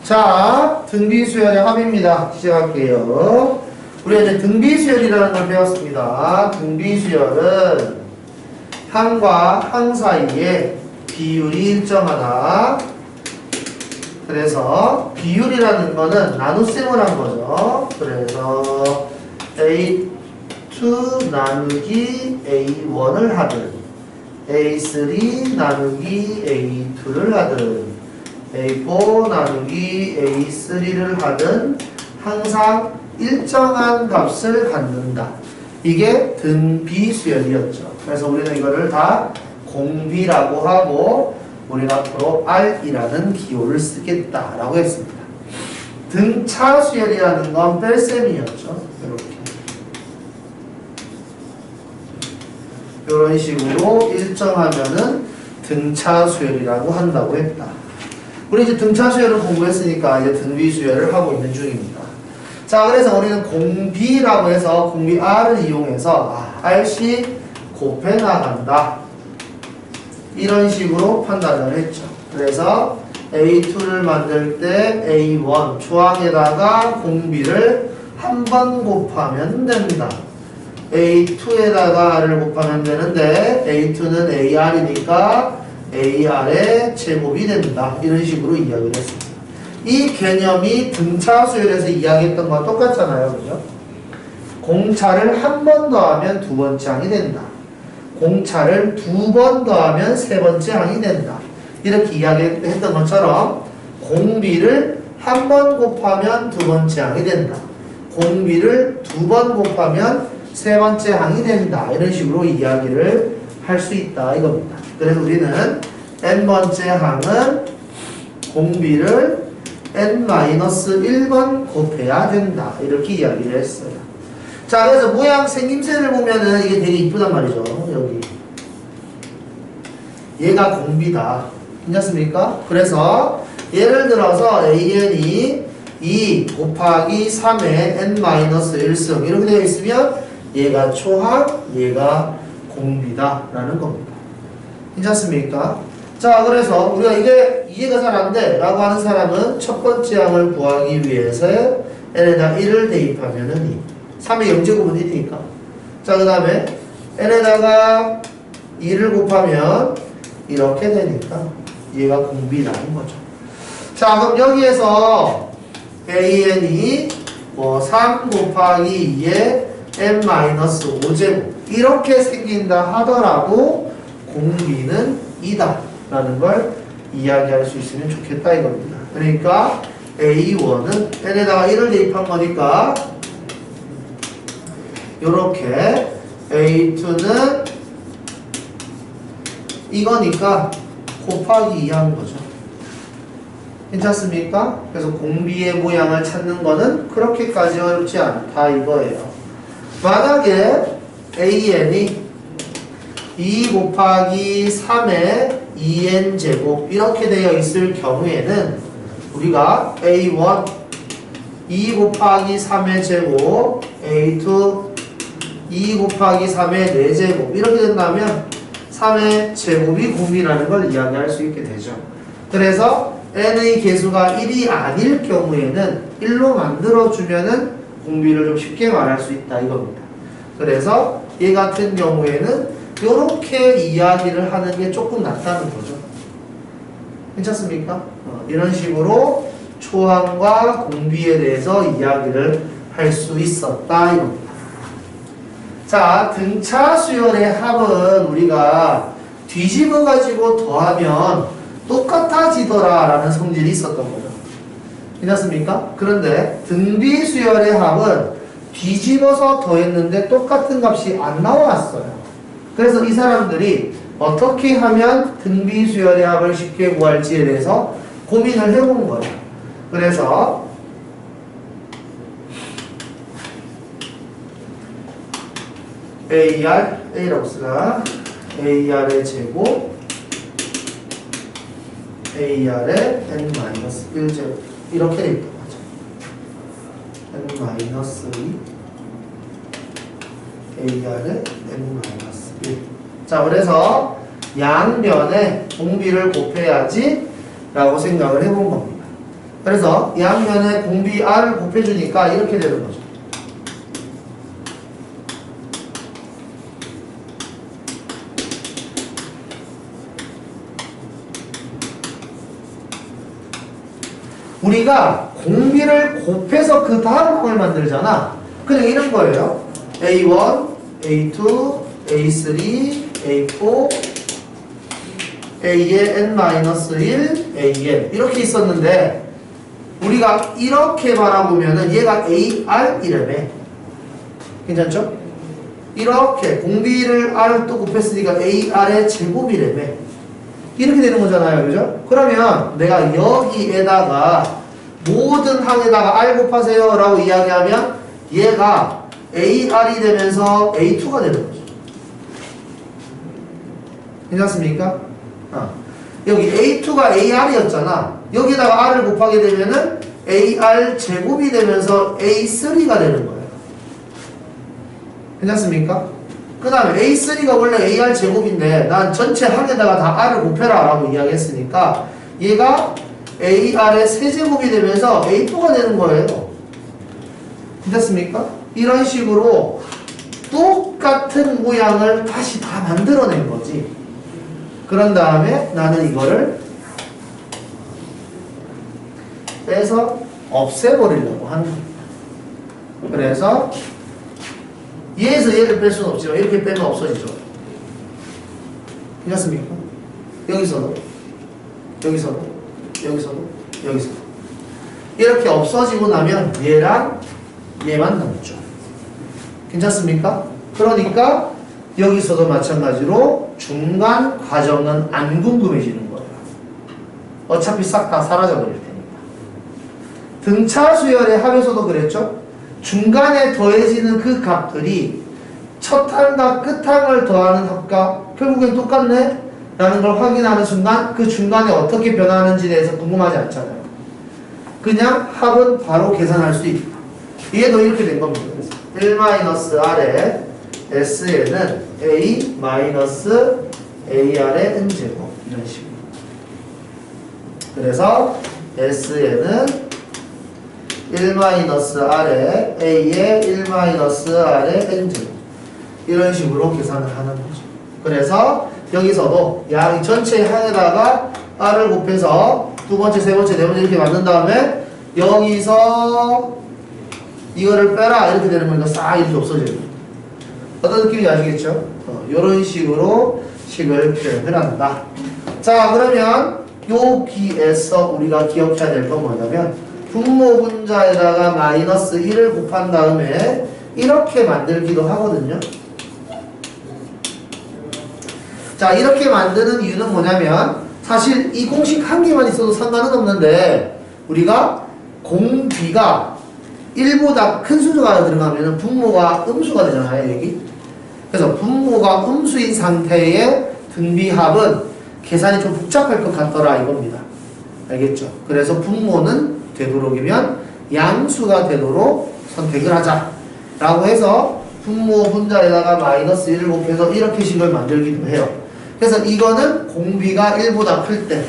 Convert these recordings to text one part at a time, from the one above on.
자, 등비수열의 합입니다. 시작할게요. 우리가 이제 등비수열이라는 걸 배웠습니다. 등비수열은 항과 항 사이에 비율이 일정하다. 그래서 비율이라는 거는 나눗셈을 한 거죠. 그래서 A2 나누기 A1을 하든 A3 나누기 A2를 하든 A4 나누기 A3를 하든 항상 일정한 값을 갖는다. 이게 등비수열이었죠. 그래서 우리는 이거를 다 공비라고 하고 우리는 앞으로 R이라는 기호를 쓰겠다라고 했습니다. 등차수열이라는 건 뺄셈이었죠. 이런 식으로 일정하면은 등차수열이라고 한다고 했다. 우리 이제 등차수열을 공부했으니까 이제 등비수열을 하고 있는 중입니다. 자, 그래서 우리는 공비라고 해서 공비 R을 이용해서 R씩 곱해 나간다. 이런 식으로 판단을 했죠. 그래서 A2를 만들 때 A1 초항에다가 공비를 한 번 곱하면 된다. A2에다가 R을 곱하면 되는데 A2는 AR이니까 AR의 제곱이 된다. 이런 식으로 이야기를 했습니다. 이 개념이 등차수열에서 이야기했던 거와 똑같잖아요. 그죠? 공차를 한 번 더하면 두 번째 항이 된다. 공차를 두 번 더하면 세 번째 항이 된다. 이렇게 이야기했던 것처럼 공비를 한 번 곱하면 두 번째 항이 된다. 공비를 두 번 곱하면 세 번째 항이 된다. 이런 식으로 이야기를 할 수 있다 이겁니다. 그래서 우리는 n번째 항은 공비를 n-1번 곱해야 된다. 이렇게 이야기를 했어요. 자, 그래서 모양 생김새를 보면은 이게 되게 이쁘단 말이죠. 여기. 얘가 공비다. 괜찮습니까? 그래서 예를 들어서 an이 2 곱하기 3의 n-1승 이렇게 되어 있으면 얘가 초항, 얘가 공비다 라는 겁니다. 괜찮습니까? 자, 그래서 우리가 이게 이해가 잘 안 돼 라고 하는 사람은 첫 번째 항을 구하기 위해서 n에다 1을 대입하면은 2. 3의 0제곱은 1이니까. 자, 그 다음에 n에다가 2를 곱하면 이렇게 되니까 얘가 공비라는 거죠. 자, 그럼 여기에서 an이 3 곱하기 2의 n-5제곱 이렇게 생긴다 하더라도 공비는 2다 라는 걸 이야기할 수 있으면 좋겠다 이겁니다. 그러니까 A1은 n에다가 1을 대입한 거니까 요렇게 A2는 이거니까 곱하기 2 하는 거죠. 괜찮습니까? 그래서 공비의 모양을 찾는 거는 그렇게까지 어렵지 않다 이거예요. 만약에 AN이 2 곱하기 3의 2n제곱 이렇게 되어 있을 경우에는 우리가 A1 2 곱하기 3의 제곱 A2 2 곱하기 3의 4제곱 이렇게 된다면 3의 제곱이 공비라는 걸 이야기할 수 있게 되죠. 그래서 n의 개수가 1이 아닐 경우에는 1로 만들어주면은 공비를 좀 쉽게 말할 수 있다 이겁니다. 그래서 얘 같은 경우에는 이렇게 이야기를 하는 게 조금 낫다는 거죠. 괜찮습니까? 이런 식으로 초항과 공비에 대해서 이야기를 할 수 있었다 이겁니다. 자, 등차수열의 합은 우리가 뒤집어 가지고 더하면 똑같아지더라 라는 성질이 있었던 거죠. 괜찮습니까? 그런데 등비수열의 합은 뒤집어서 더했는데 똑같은 값이 안 나왔어요. 그래서 이 사람들이 어떻게 하면 등비수열의 합을 쉽게 구할지에 대해서 고민을 해본 거예요. 그래서 A라고 쓰나 AR의 제곱 AR의 n-1제곱 이렇게 돼 있던 거죠. n-2 AR의 n-1. 자, 그래서 양변에 공비를 곱해야지 라고 생각을 해본 겁니다. 그래서 양면에 공비 R을 곱해주니까 이렇게 되는 거죠. 우리가 공비를 곱해서 그 다음 항을 만들잖아. 그냥 이런 거예요. A1, A2, A3, A4, A의 n-1, A의 이렇게 있었는데 우리가 이렇게 바라보면은 얘가 AR이라며. 괜찮죠? 이렇게 공비를 R 또 곱했으니까 AR의 제곱이라며. 이렇게 되는 거잖아요. 그죠? 그러면 내가 여기에다가 모든 항에다가 R 곱하세요 라고 이야기하면 얘가 AR이 되면서 A2가 되는 거죠. 괜찮습니까? 여기 A2가 AR이었잖아. 여기다가 R을 곱하게 되면은 AR 제곱이 되면서 A3가 되는 거예요. 괜찮습니까? 그 다음에 A3가 원래 AR 제곱인데 난 전체 항에다가 다 R을 곱해라 라고 이야기했으니까 얘가 AR의 세제곱이 되면서 A4가 되는 거예요. 괜찮습니까? 이런 식으로 똑같은 모양을 다시 다 만들어낸 거지. 그런 다음에 나는 이거를 빼서 없애버리려고 하는 겁니다. 그래서 얘에서 얘를 뺄 수는 없지만 이렇게 빼면 없어지죠. 괜찮습니까? 여기서도 여기서도 여기서도 여기서도 이렇게 없어지고 나면 얘랑 얘만 남죠. 괜찮습니까? 그러니까 여기서도 마찬가지로 중간 과정은 안 궁금해지는 거예요. 어차피 싹 다 사라져 버릴 테니까. 등차 수열의 합에서도 그랬죠? 중간에 더해지는 그 값들이 첫 항과 끝 항을 더하는 합과 결국엔 똑같네? 라는 걸 확인하는 순간 그 중간에 어떻게 변하는지에 대해서 궁금하지 않잖아요. 그냥 합은 바로 계산할 수 있다. 얘도 이렇게 된 겁니다. 1-R의 S에는 A-AR의 N제곱 이런 식으로. 그래서 S에는 1-R에 A의 1-R의 N제곱 이런 식으로 계산을 하는 거죠. 그래서 여기서도 양 전체 항에다가 R을 곱해서 두 번째, 세 번째, 네 번째 이렇게 만든 다음에 여기서 이거를 빼라 이렇게 되는 거니까 싹 이렇게 없어져요. 어떤 느낌인지 아시겠죠? 이런 식으로 식을 표현을 한다. 자, 그러면 여기에서 우리가 기억해야 될 건 뭐냐면 분모 분자에다가 마이너스 1을 곱한 다음에 이렇게 만들기도 하거든요. 자, 이렇게 만드는 이유는 뭐냐면 사실 이 공식 한 개만 있어도 상관은 없는데 우리가 공비가 1보다 큰 수가 들어가면 분모가 음수가 되잖아요. 여기. 그래서 분모가 음수인 상태의 등비합은 계산이 좀 복잡할 것 같더라 이겁니다. 알겠죠? 그래서 분모는 되도록이면 양수가 되도록 선택을 하자 라고 해서 분모 분자에다가 마이너스 1을 곱해서 이렇게 식을 만들기도 해요. 그래서 이거는 공비가 1보다 클 때,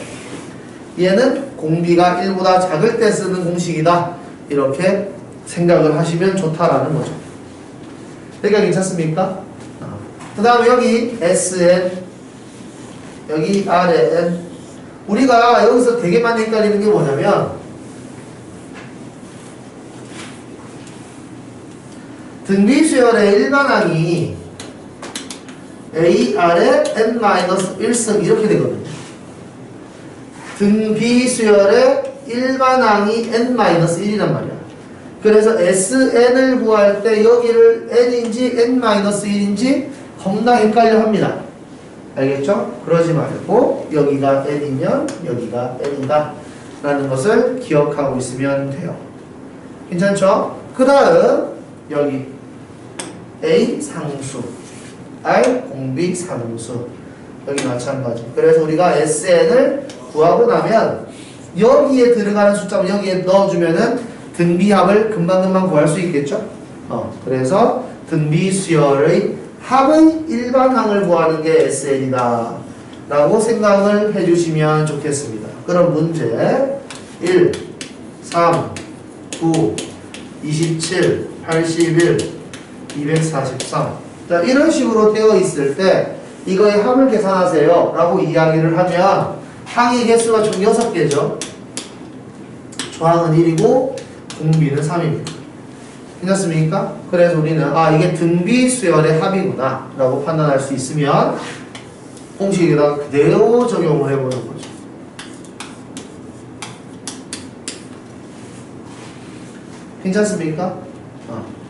얘는 공비가 1보다 작을 때 쓰는 공식이다 이렇게 생각을 하시면 좋다라는 거죠. 여기가 괜찮습니까? 그 다음에 여기 SN, 여기 RN. 우리가 여기서 되게 많이 헷갈리는 게 뭐냐면 등비수열의 일반항이 AR의 n-1승 이렇게 되거든요. 등비수열의 일반항이 n-1이란 말이야. 그래서 SN을 구할 때 여기를 n인지 n-1인지 겁나 헷갈려 합니다. 알겠죠? 그러지 말고 여기가 n이면 여기가 n이다 라는 것을 기억하고 있으면 돼요. 괜찮죠? 그 다음 여기 A 상수, R 공비 상수 여기 마찬가지. 그래서 우리가 SN을 구하고 나면 여기에 들어가는 숫자를 여기에 넣어주면은 등비합을 금방금방 구할 수 있겠죠? 그래서 등비수열의 합의 일반항을 구하는 게 SN이다 라고 생각을 해주시면 좋겠습니다. 그럼 문제 1. 3, 9, 27, 81, 243. 자, 이런 식으로 되어 있을 때 이거의 합을 계산하세요 라고 이야기를 하면 항의 개수가 총 6개죠. 조항은 1이고 공비는 3입니다. 괜찮습니까? 그래서 우리는 이게 등비 수열의 합이구나 라고 판단할 수 있으면 공식에다가 그대로 적용을 해보는 거죠. 괜찮습니까?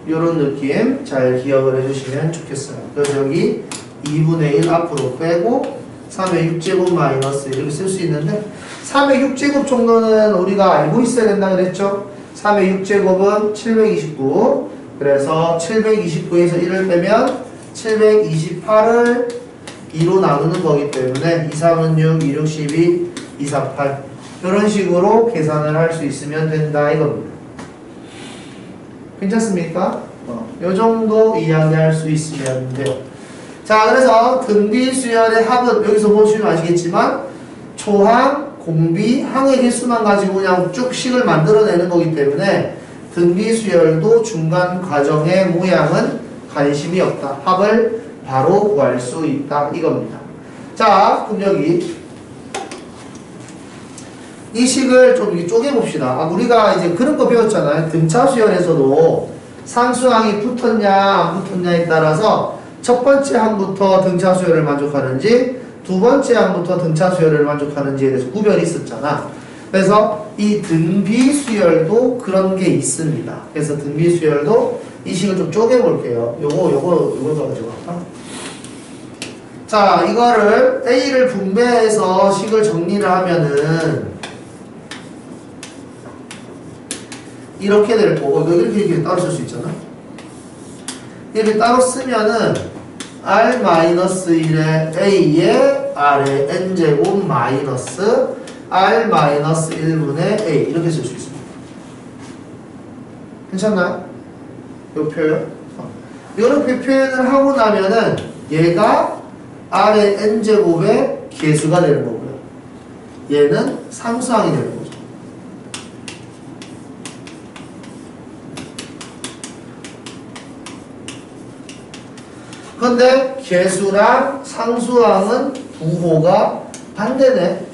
이런 느낌 잘 기억을 해주시면 좋겠어요. 그래서 여기 2분의 1 앞으로 빼고 3의 6제곱 마이너스 이렇게 쓸 수 있는데 3의 6제곱 정도는 우리가 알고 있어야 된다 그랬죠? 3의 6제곱은 729. 그래서 729에서 1을 빼면 728을 2로 나누는 거기 때문에 2, 3은 6, 2, 6, 12, 2, 4, 8 이런 식으로 계산을 할 수 있으면 된다 이겁니다. 괜찮습니까? 이 정도 이야기할 수 있으면 돼요. 자, 그래서 등비 수열의 합은 여기서 보시면 아시겠지만 초항, 공비, 항의 개수만 가지고 그냥 쭉 식을 만들어내는 거기 때문에 등비 수열도 중간 과정의 모양은 관심이 없다. 합을 바로 구할 수 있다 이겁니다. 자, 그럼 여기 이 식을 좀 쪼개봅시다. 우리가 이제 그런 거 배웠잖아요. 등차 수열에서도 상수항이 붙었냐 안 붙었냐에 따라서 첫 번째 항부터 등차 수열을 만족하는지 두 번째 항부터 등차 수열을 만족하는지에 대해서 구별이 있었잖아. 그래서 이 등비 수열도 그런 게 있습니다. 그래서 등비 수열도 이 식을 좀 쪼개볼게요. 요거 가지고 할까? 자, 이거를 A를 분배해서 식을 정리를 하면은 이렇게 될 거고, 이렇게 따로 쓸 수 있잖아. 이렇게 따로 쓰면은 R-1의 A에 R의 N제곱 마이너스 R-1분의 A 이렇게 쓸 수 있습니다. 괜찮나요? 이 표현? 이렇게 표현을 하고 나면은 얘가 R의 N제곱의 개수가 되는 거고요. 얘는 상수항이 되는 거죠. 근데 개수랑 상수항은 부호가 반대네.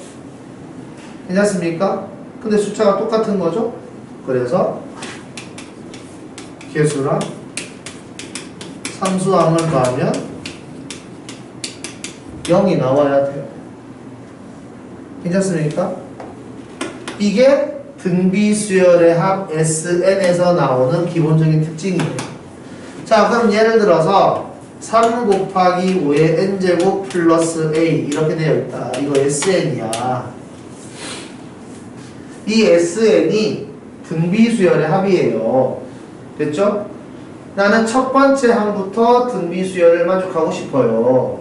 괜찮습니까? 근데 숫자가 똑같은 거죠? 그래서 개수랑 상수항을 더하면 0이 나와야 돼요. 괜찮습니까? 이게 등비수열의 합 SN에서 나오는 기본적인 특징이에요. 자, 그럼 예를 들어서 3 곱하기 5의 n제곱 플러스 a 이렇게 되어 있다. 이거 SN이야. 이 SN이 등비수열의 합이에요. 됐죠? 나는 첫 번째 항부터 등비수열을 만족하고 싶어요.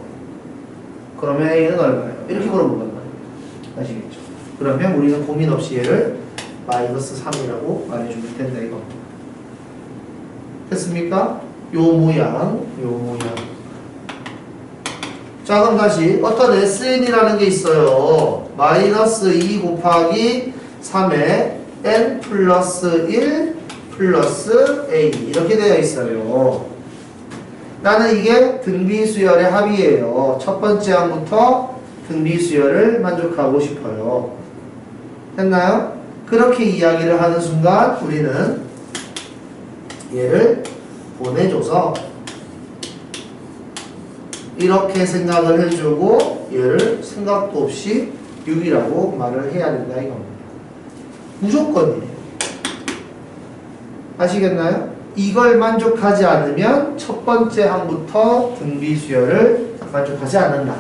그러면 A는 얼마예요? 이렇게 물어본단 말이에요. 아시겠죠? 그러면 우리는 고민 없이 얘를 마이너스 3이라고 말해주면 된다 이거. 됐습니까? 요 모양. 자, 그럼 다시 어떤 SN이라는 게 있어요. 마이너스 2 곱하기 3의 n 플러스 1 플러스 a 이렇게 되어 있어요. 나는 이게 등비수열의 합이에요. 첫 번째 항부터 등비수열을 만족하고 싶어요. 됐나요? 그렇게 이야기를 하는 순간 우리는 얘를 보내줘서 이렇게 생각을 해주고 얘를 생각도 없이 6이라고 말을 해야 된다 이겁니다. 무조건이에요. 아시겠나요? 이걸 만족하지 않으면 첫 번째 항부터 등비수열을 만족하지 않는다.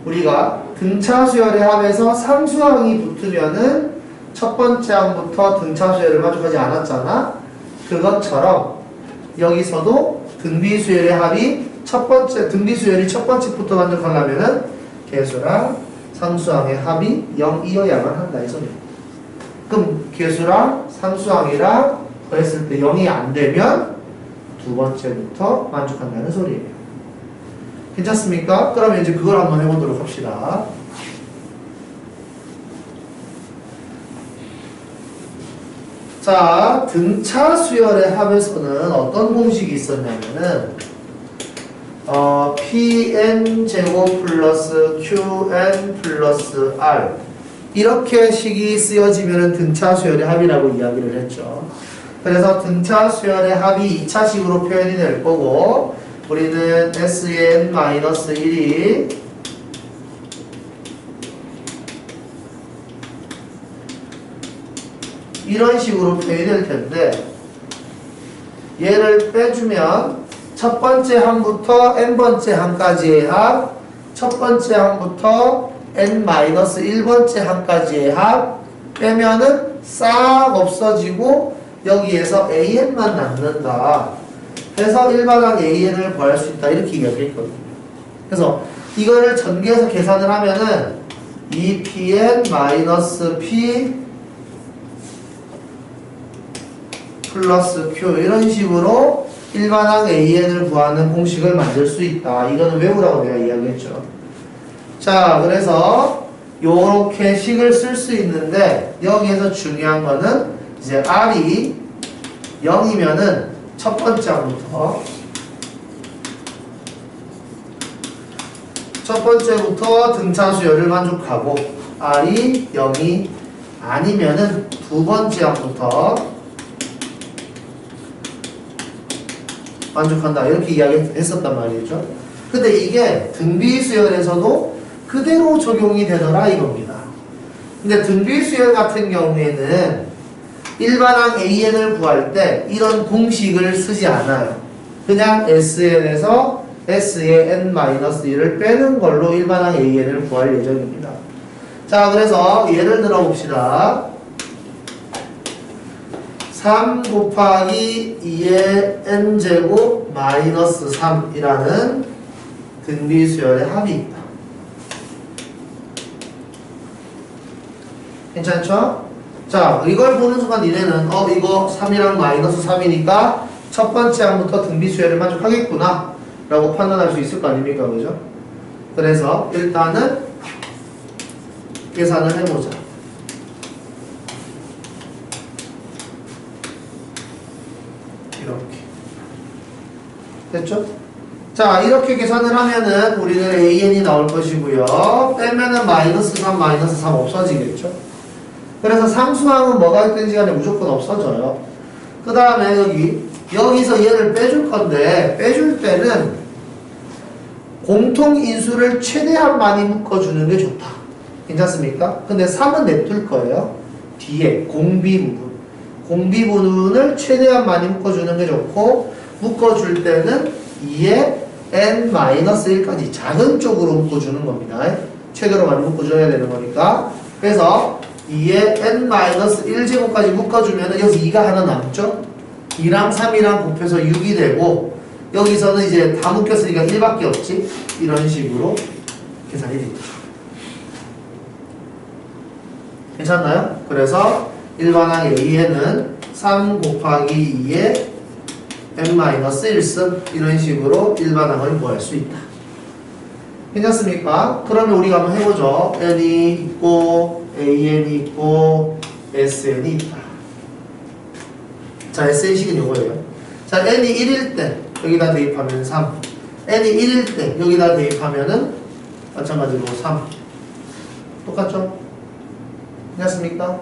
우리가 등차수열의 합에서 상수항이 붙으면은 첫 번째 항부터 등차수열을 만족하지 않았잖아. 그것처럼 여기서도 등비수열의 합이 등비수열이 첫 번째부터 만족하려면은 개수랑 상수항의 합이 0이어야만 한다 이 소리야. 그럼 개수랑 상수항이랑 더했을 때 0이 안 되면 두 번째부터 만족한다는 소리예요. 괜찮습니까? 그러면 이제 그걸 한번 해보도록 합시다. 자, 등차 수열의 합에서는 어떤 공식이 있었냐면은 pn 제곱 플러스 qn 플러스 r 이렇게 식이 쓰여지면 등차 수열의 합이라고 이야기를 했죠. 그래서 등차 수열의 합이 2차식으로 표현이 될 거고 우리는 SN-1이 이런 식으로 표현이 될 텐데 얘를 빼주면 첫 번째 항부터 n번째 항까지의 합, 첫 번째 항부터 n-1번째 항까지의 합 빼면은 싹 없어지고 여기에서 an만 남는다. 그래서 일반항 an을 구할 수 있다. 이렇게 이야기했거든요. 그래서 이거를 전개해서 계산을 하면은 2pn-p 플러스 q 이런 식으로 일반항 an을 구하는 공식을 만들 수 있다. 이거는 외우라고 내가 이야기했죠. 자, 그래서 요렇게 식을 쓸 수 있는데 여기에서 중요한 거는 이제 r이 0이면은 첫 번째 항부터 등차 수열을 만족하고 r이 0이 아니면은 두 번째 항부터 만족한다. 이렇게 이야기했었단 말이죠. 근데 이게 등비 수열에서도 그대로 적용이 되더라 이겁니다. 근데 등비 수열 같은 경우에는 일반항 an을 구할 때 이런 공식을 쓰지 않아요. 그냥 sn에서 s의 n-1을 빼는 걸로 일반항 an을 구할 예정입니다. 자, 그래서 예를 들어 봅시다. 3 곱하기 2의 n제곱 마이너스 3이라는 등비수열의 합이 있다. 괜찮죠? 자, 이걸 보는 순간 니네는 이거 3이랑 마이너스 3이니까 첫 번째 항부터 등비수열을 만족하겠구나 라고 판단할 수 있을 거 아닙니까? 그죠? 그래서 일단은 계산을 해보자. 이렇게 됐죠? 자, 이렇게 계산을 하면은 우리는 an이 나올 것이고요. 빼면은 마이너스 3 없어지겠죠? 그래서 상수항은 뭐가 있든지 간에 무조건 없어져요. 그 다음에 여기서 얘를 빼줄 건데 빼줄 때는 공통인수를 최대한 많이 묶어주는 게 좋다. 괜찮습니까? 근데 3은 냅둘 거예요. 뒤에 공비분을 최대한 많이 묶어주는 게 좋고 묶어줄 때는 2에 n-1까지 작은 쪽으로 묶어주는 겁니다. 최대로 많이 묶어줘야 되는 거니까. 그래서 2에 n-1제곱까지 묶어주면 여기 2가 하나 남죠? 2랑 3이랑 곱해서 6이 되고 여기서는 이제 다 묶였으니까 1밖에 없지? 이런 식으로 계산이 되죠. 괜찮나요? 그래서 일반항 a에는 3 곱하기 2에 n-1승 이런 식으로 일반항을 구할 수 있다. 괜찮습니까? 그러면 우리가 한번 해보죠. n이 있고 an이 있고 sn이 있다. 자, sn식은 이거예요. 자, n이 1일 때 여기다 대입하면 3, n이 1일 때 여기다 대입하면은 마찬가지로 3 똑같죠? 괜찮습니까?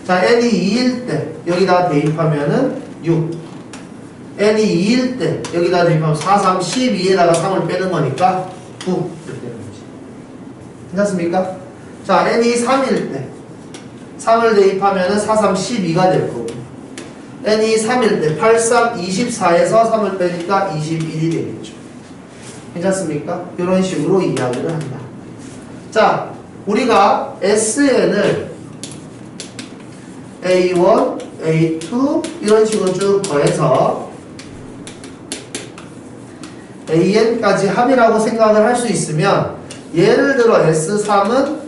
자, n이 2일 때 여기다 대입하면은 6, n이 2일 때 여기다 대입하면 4, 3, 12에다가 3을 빼는 거니까 9 이렇게 되는 거지. 괜찮습니까? 자, n이 3일 때 3을 대입하면은 4, 3, 12가 될 거고 n이 3일 때 8, 3, 24에서 3을 빼니까 21이 되겠죠. 괜찮습니까? 이런 식으로 이야기를 한다. 자, 우리가 sn을 A1, A2 이런 식으로 쭉 더해서 AN까지 합이라고 생각을 할 수 있으면 예를 들어 S3은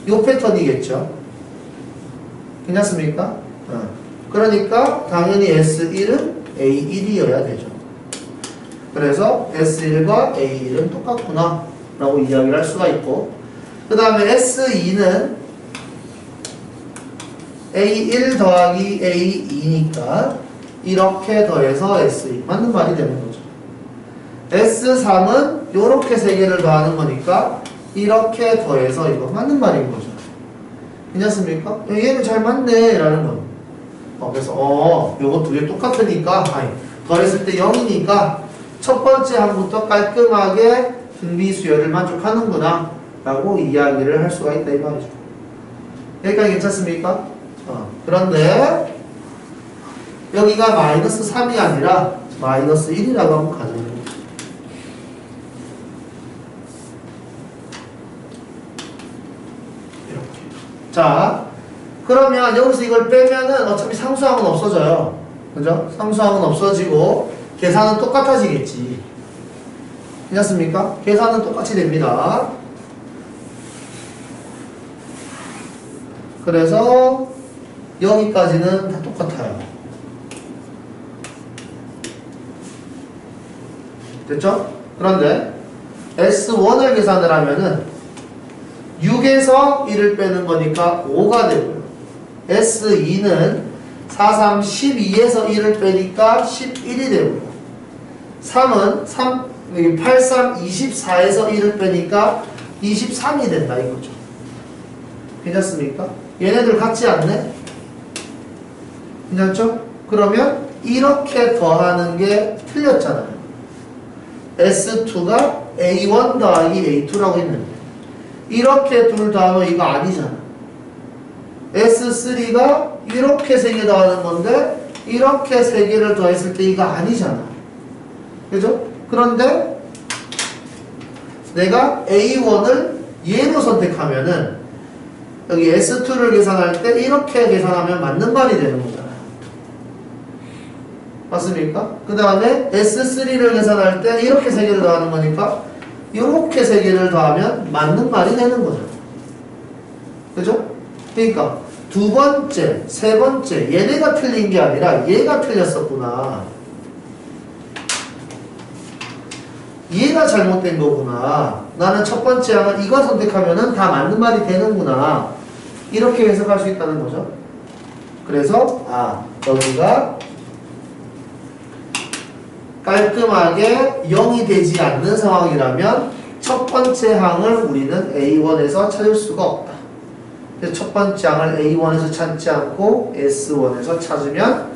이 패턴이겠죠. 괜찮습니까? 그러니까 당연히 S1은 A1이어야 되죠. 그래서 S1과 A1은 똑같구나 라고 이야기를 할 수가 있고 그 다음에 S2는 A1 더하기 A2니까 이렇게 더해서 S2 맞는 말이 되는 거죠. S3은 요렇게 세 개를 더하는 거니까 이렇게 더해서 이거 맞는 말인 거죠. 괜찮습니까? 얘는 잘 맞네 라는 거. 그래서 요거 두 개 똑같으니까 더했을 때 0이니까 첫 번째 항부터 깔끔하게 등비수열을 만족하는구나 라고 이야기를 할 수가 있다 이 말이죠. 여기까지 괜찮습니까? 그런데 여기가 마이너스 3이 아니라 마이너스 1이라고 하면 가정해요. 이렇게. 자, 그러면 여기서 이걸 빼면은 어차피 상수항은 없어져요. 그죠? 상수항은 없어지고 계산은 똑같아지겠지. 괜찮습니까? 계산은 똑같이 됩니다. 그래서 여기까지는 다 똑같아요. 됐죠? 그런데 S1을 계산을 하면은 6에서 1을 빼는 거니까 5가 되고요. S2는 4, 3, 12에서 1을 빼니까 11이 되고요. 3은 8, 3, 24에서 1을 빼니까 23이 된다 이거죠. 괜찮습니까? 얘네들 같지 않네? 괜찮죠? 그러면 이렇게 더하는 게 틀렸잖아요. S2가 A1 더하기 A2라고 했는데 이렇게 둘 더하면 이거 아니잖아. S3가 이렇게 세 개 더하는 건데 이렇게 세 개를 더했을 때 이거 아니잖아. 그죠? 그런데 내가 A1을 얘로 선택하면은 여기 S2를 계산할 때 이렇게 계산하면 맞는 말이 되는 거잖아요. 맞습니까? 그 다음에 S3를 계산할 때 이렇게 세 개를 더하는 거니까 이렇게 세 개를 더하면 맞는 말이 되는 거죠. 그죠? 그러니까 두 번째, 세 번째 얘네가 틀린 게 아니라 얘가 틀렸었구나. 얘가 잘못된 거구나. 나는 첫 번째 항을 이거 선택하면은 다 맞는 말이 되는구나. 이렇게 해석할 수 있다는 거죠. 그래서 여기가 깔끔하게 0이 되지 않는 상황이라면 첫 번째 항을 우리는 A1에서 찾을 수가 없다. 그래서 첫 번째 항을 A1에서 찾지 않고 S1에서 찾으면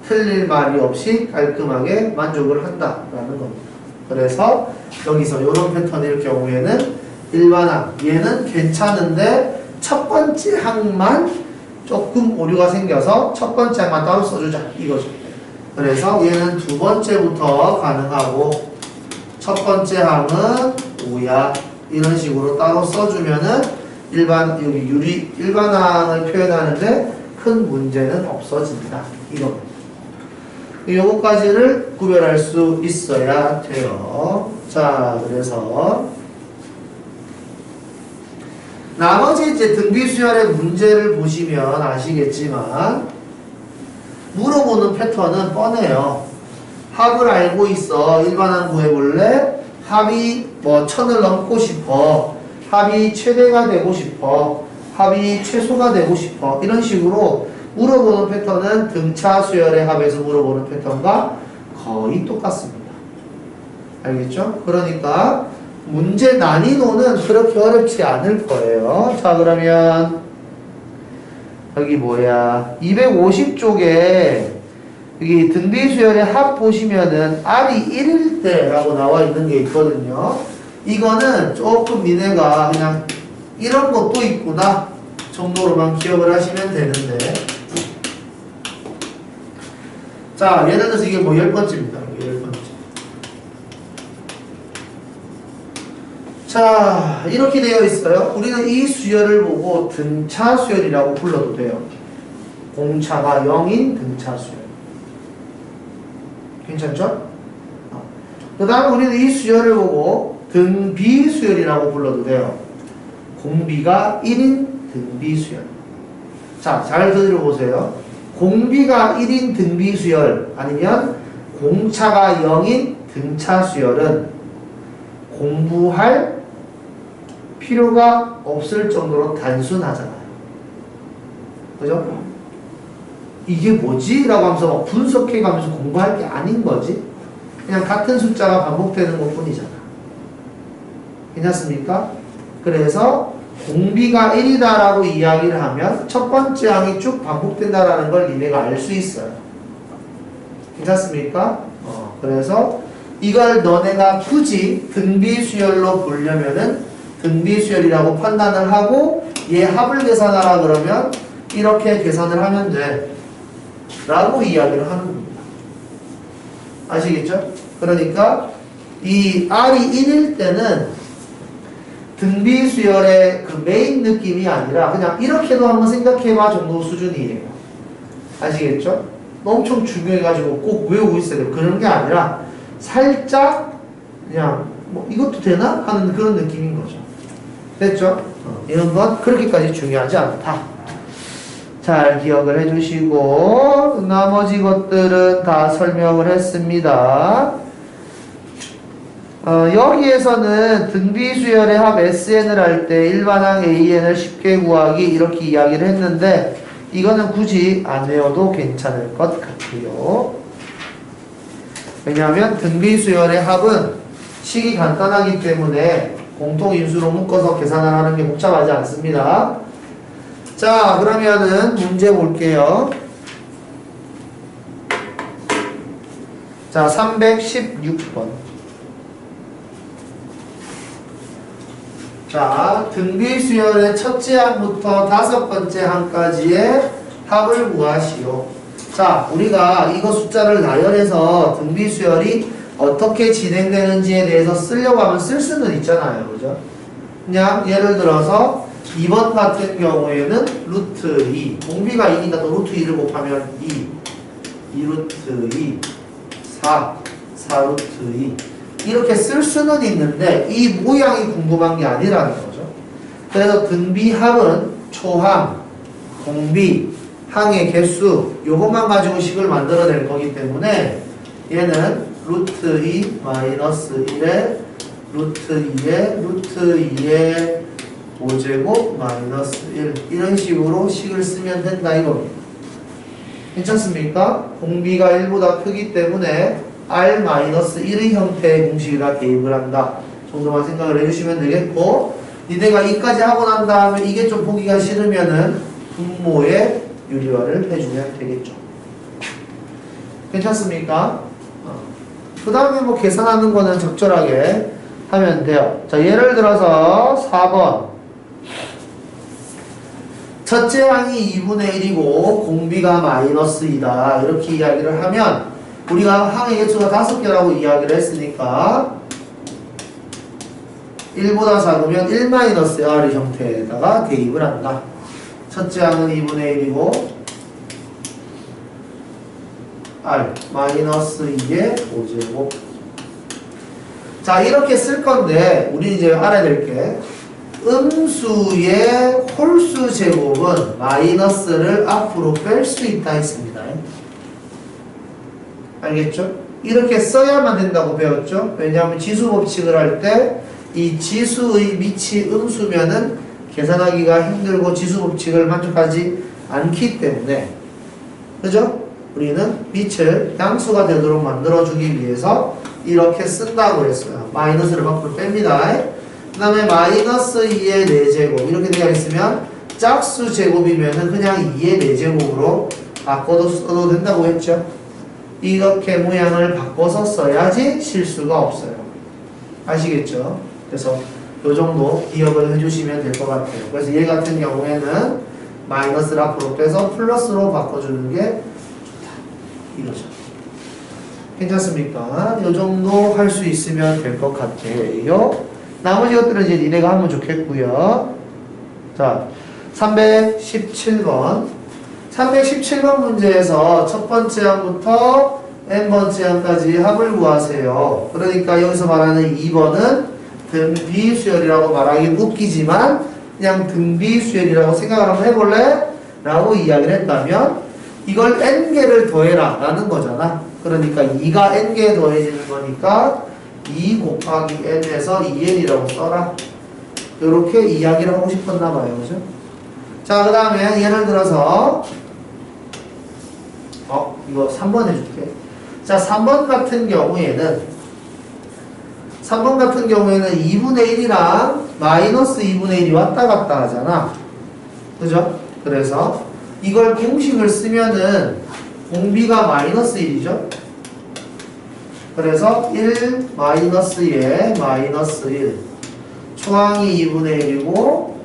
틀릴 말이 없이 깔끔하게 만족을 한다라는 겁니다. 그래서 여기서 이런 패턴일 경우에는 일반항 얘는 괜찮은데 첫 번째 항만 조금 오류가 생겨서 첫 번째 항만 따로 써주자 이거죠. 그래서 얘는 두 번째부터 가능하고 첫 번째 항은 5야 이런 식으로 따로 써주면은 일반항을 표현하는데 큰 문제는 없어진다 이겁니다. 요거까지를 구별할 수 있어야 돼요. 자, 그래서 나머지 이제 등비수열의 문제를 보시면 아시겠지만 물어보는 패턴은 뻔해요. 합을 알고 있어. 일반항 구해볼래? 합이 1000을 넘고 싶어. 합이 최대가 되고 싶어. 합이 최소가 되고 싶어. 이런 식으로 물어보는 패턴은 등차 수열의 합에서 물어보는 패턴과 거의 똑같습니다. 알겠죠? 그러니까 문제 난이도는 그렇게 어렵지 않을 거예요. 자, 그러면 여기 250쪽에 여기 등비수열의 합 보시면은 R이 1일 때라고 나와 있는 게 있거든요. 이거는 조금 니네가 그냥 이런 것도 있구나 정도로만 기억을 하시면 되는데, 자, 예를 들어서 이게 10번째입니다. 10번째. 자, 이렇게 되어 있어요. 우리는 이 수열을 보고 등차 수열이라고 불러도 돼요. 공차가 0인 등차 수열. 괜찮죠? 그 다음에 우리는 이 수열을 보고 등비 수열이라고 불러도 돼요. 공비가 1인 등비 수열. 자, 잘 들어보세요. 공비가 1인 등비 수열 아니면 공차가 0인 등차 수열은 공부할 필요가 없을 정도로 단순하잖아요. 그죠? 이게 뭐지? 라고 하면서 막 분석해 가면서 공부할 게 아닌 거지. 그냥 같은 숫자가 반복되는 것 뿐이잖아. 괜찮습니까? 그래서 공비가 1이다 라고 이야기를 하면 첫 번째 항이 쭉 반복된다라는 걸 니네가 알 수 있어요. 괜찮습니까? 그래서 이걸 너네가 굳이 등비수열로 보려면은 등비수열이라고 판단을 하고 얘 합을 계산하라 그러면 이렇게 계산을 하면 돼 라고 이야기를 하는 겁니다. 아시겠죠? 그러니까 이 R이 1일 때는 등비수열의 그 메인 느낌이 아니라 그냥 이렇게도 한번 생각해봐 정도 수준이에요. 아시겠죠? 엄청 중요해가지고 꼭 외우고 있어야 돼요. 그런 게 아니라 살짝 그냥 뭐 이것도 되나? 하는 그런 느낌인 거죠. 됐죠? 이런 건 그렇게까지 중요하지 않다. 잘 기억을 해주시고 나머지 것들은 다 설명을 했습니다. 여기에서는 등비수열의 합 SN을 할 때 일반항 AN을 쉽게 구하기 이렇게 이야기를 했는데 이거는 굳이 안 외워도 괜찮을 것 같아요. 왜냐하면 등비수열의 합은 식이 간단하기 때문에 공통인수로 묶어서 계산을 하는 게 복잡하지 않습니다. 자, 그러면은 문제 볼게요. 자, 316번. 자, 등비수열의 첫째 항부터 다섯 번째 항까지의 합을 구하시오. 자, 우리가 이거 숫자를 나열해서 등비수열이 어떻게 진행되는지에 대해서 쓰려고 하면 쓸 수는 있잖아요. 그죠? 그냥 예를 들어서 2번 같은 경우에는 루트 2. 공비가 2니까 또 루트 2를 곱하면 2 루트 2, 4 루트 2. 이렇게 쓸 수는 있는데 이 모양이 궁금한 게 아니라는 거죠. 그래서 등비합은 초항, 공비, 항의 개수 요것만 가지고 식을 만들어낼 거기 때문에 얘는 루트 2 마이너스 1에 루트 2에 루트 2에 5제곱 마이너스 1 이런 식으로 식을 쓰면 된다 이겁니다. 괜찮습니까? 공비가 1보다 크기 때문에 R-1의 형태의 공식이라 대입을 한다 정도만 생각을 해주시면 되겠고 니네가 이까지 하고 난 다음에 이게 좀 보기가 싫으면은 분모의 유리화를 해주면 되겠죠. 괜찮습니까? 그 다음에 뭐 계산하는 거는 적절하게 하면 돼요. 자, 예를 들어서 4번 첫째 항이 2분의 1이고 공비가 마이너스 2다 이렇게 이야기를 하면 우리가 항의 개수가 5개라고 이야기를 했으니까 1보다 작으면 1-R의 형태에다가 대입을 한다. 첫째 항은 2분의 1이고 R 마이너스 2의 5제곱. 자, 이렇게 쓸 건데 우리 이제 알아야 될 게 음수의 홀수 제곱은 마이너스를 앞으로 뺄 수 있다 했습니다. 알겠죠? 이렇게 써야만 된다고 배웠죠? 왜냐하면 지수 법칙을 할 때 이 지수의 밑이 음수면은 계산하기가 힘들고 지수 법칙을 만족하지 않기 때문에 그죠? 우리는 밑을 양수가 되도록 만들어주기 위해서 이렇게 쓴다고 했어요. 마이너스를 밖으로 뺍니다. 그 다음에 마이너스 2의 4제곱 이렇게 되어 있으면 짝수 제곱이면은 그냥 2의 4제곱으로 바꿔도 써도 된다고 했죠. 이렇게 모양을 바꿔서 써야지 실수가 없어요. 아시겠죠? 그래서 이 정도 기억을 해주시면 될 것 같아요. 그래서 얘 같은 경우에는 마이너스를 앞으로 빼서 플러스로 바꿔주는 게 좋다. 이거죠. 괜찮습니까? 이 정도 할 수 있으면 될 것 같아요. 나머지 것들은 이제 니네가 하면 좋겠고요. 자, 317번. 317번 문제에서 첫 번째 항부터 n번째 항까지 합을 구하세요. 그러니까 여기서 말하는 2번은 등비수열이라고 말하긴 웃기지만 그냥 등비수열이라고 생각을 한번 해볼래? 라고 이야기를 했다면 이걸 n개를 더해라 라는 거잖아. 그러니까 2가 n개 더해지는 거니까 2 곱하기 n에서 2n이라고 써라. 이렇게 이야기를 하고 싶었나 봐요. 그죠? 자, 그 다음에 예를 들어서 이거 3번 해줄게. 자, 3번 같은 경우에는 2분의 1이랑 마이너스 2분의 1이 왔다 갔다 하잖아. 그죠? 그래서 이걸 공식을 쓰면은 공비가 마이너스 1이죠. 그래서 1 마이너스에 마이너스 1 초항이 2분의 1이고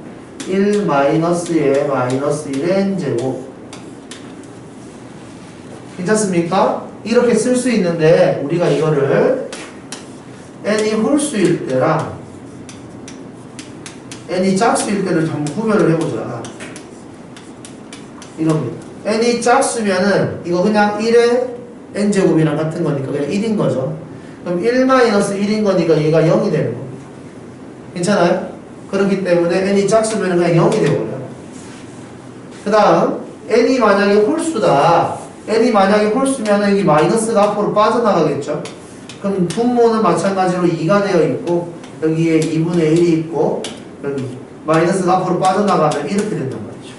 1 마이너스에 마이너스 1의 n제곱. 괜찮습니까? 이렇게 쓸 수 있는데 우리가 이거를 n이 홀수일 때랑 n이 짝수일 때를 한번 구별을 해보자. 이겁니다. n이 짝수면은 이거 그냥 1의 n제곱이랑 같은 거니까 그냥 1인 거죠. 그럼 1-1인 거니까 얘가 0이 되는 겁니다. 괜찮아요? 그렇기 때문에 n이 짝수면 그냥 0이 되고요. 그 다음 n이 만약에 홀수다. n이 만약에 홀수면 이 마이너스가 앞으로 빠져나가겠죠. 그럼 분모는 마찬가지로 2가 되어 있고 여기에 2분의 1이 있고 여기 마이너스가 앞으로 빠져나가면 이렇게 된단 말이죠.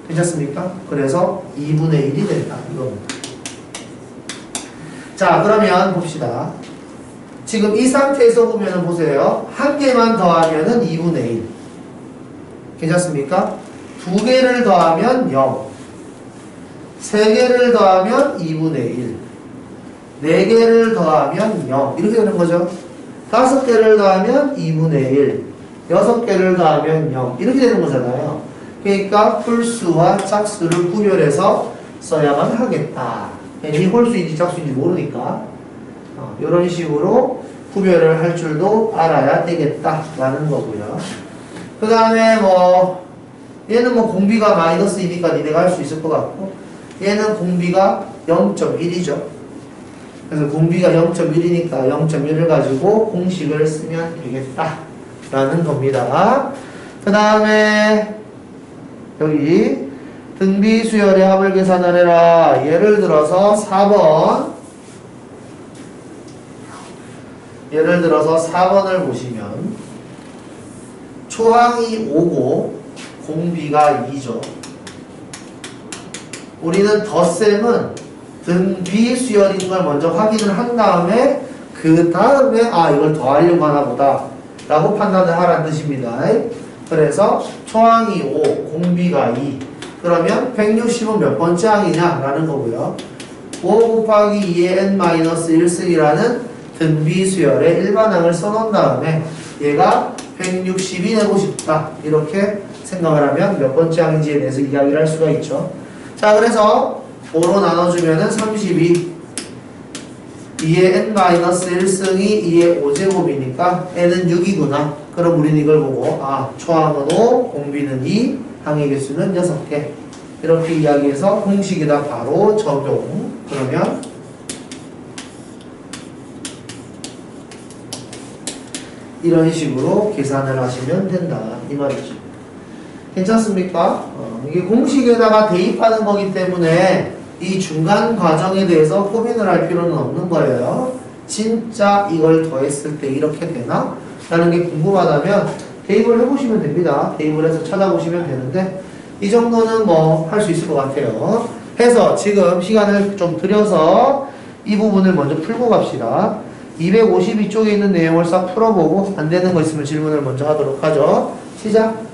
괜찮습니까? 그래서 2분의 1이 된다. 이겁니다. 자, 그러면 봅시다. 지금 이 상태에서 보면은 보세요. 한 개만 더하면은 2분의 1. 괜찮습니까? 두 개를 더하면 0. 세 개를 더하면 2분의 1. 네 개를 더하면 0. 이렇게 되는 거죠. 다섯 개를 더하면 2분의 1. 여섯 개를 더하면 0. 이렇게 되는 거잖아요. 그러니까 홀수와 짝수를 구별해서 써야만 하겠다. n이 홀수인지 짝수인지 모르니까 이런 식으로 구별을 할 줄도 알아야 되겠다라는 거고요. 그 다음에 얘는 공비가 마이너스 2니까 니네가 할 수 있을 것 같고 얘는 공비가 0.1이죠. 그래서 공비가 0.1이니까 0.1을 가지고 공식을 쓰면 되겠다라는 겁니다. 그 다음에 여기 등비 수열의 합을 계산을 해라. 예를 들어서 4번을 보시면 초항이 5고 공비가 2죠. 우리는 덧셈은 등비 수열인 걸 먼저 확인을 한 다음에 그 다음에 이걸 더하려고 하나 보다 라고 판단을 하라는 뜻입니다. 그래서 초항이 5, 공비가 2. 그러면 160은 몇 번째 항이냐 라는 거고요. 5 곱하기 2의 n-1승이라는 등비 수열의 일반항을 써놓은 다음에 얘가 160이 내고 싶다 이렇게 생각을 하면 몇 번째 항인지에 대해서 이야기를 할 수가 있죠. 자, 그래서 5로 나눠주면은 32. 2의 n-1승이 2의 5제곱이니까 n은 6이구나. 그럼 우리는 이걸 보고 초항은 5, 공비는 2, 항의 개수는 6개. 이렇게 이야기해서 공식에다 바로 적용. 그러면 이런 식으로 계산을 하시면 된다 이 말이죠. 괜찮습니까? 이게 공식에다가 대입하는 거기 때문에 이 중간 과정에 대해서 고민을 할 필요는 없는 거예요. 진짜 이걸 더했을 때 이렇게 되나? 라는 게 궁금하다면 대입을 해보시면 됩니다. 대입을 해서 찾아보시면 되는데 이 정도는 할 수 있을 것 같아요. 해서 지금 시간을 좀 들여서 이 부분을 먼저 풀고 갑시다. 252쪽에 있는 내용을 싹 풀어보고 안 되는 거 있으면 질문을 먼저 하도록 하죠. 시작!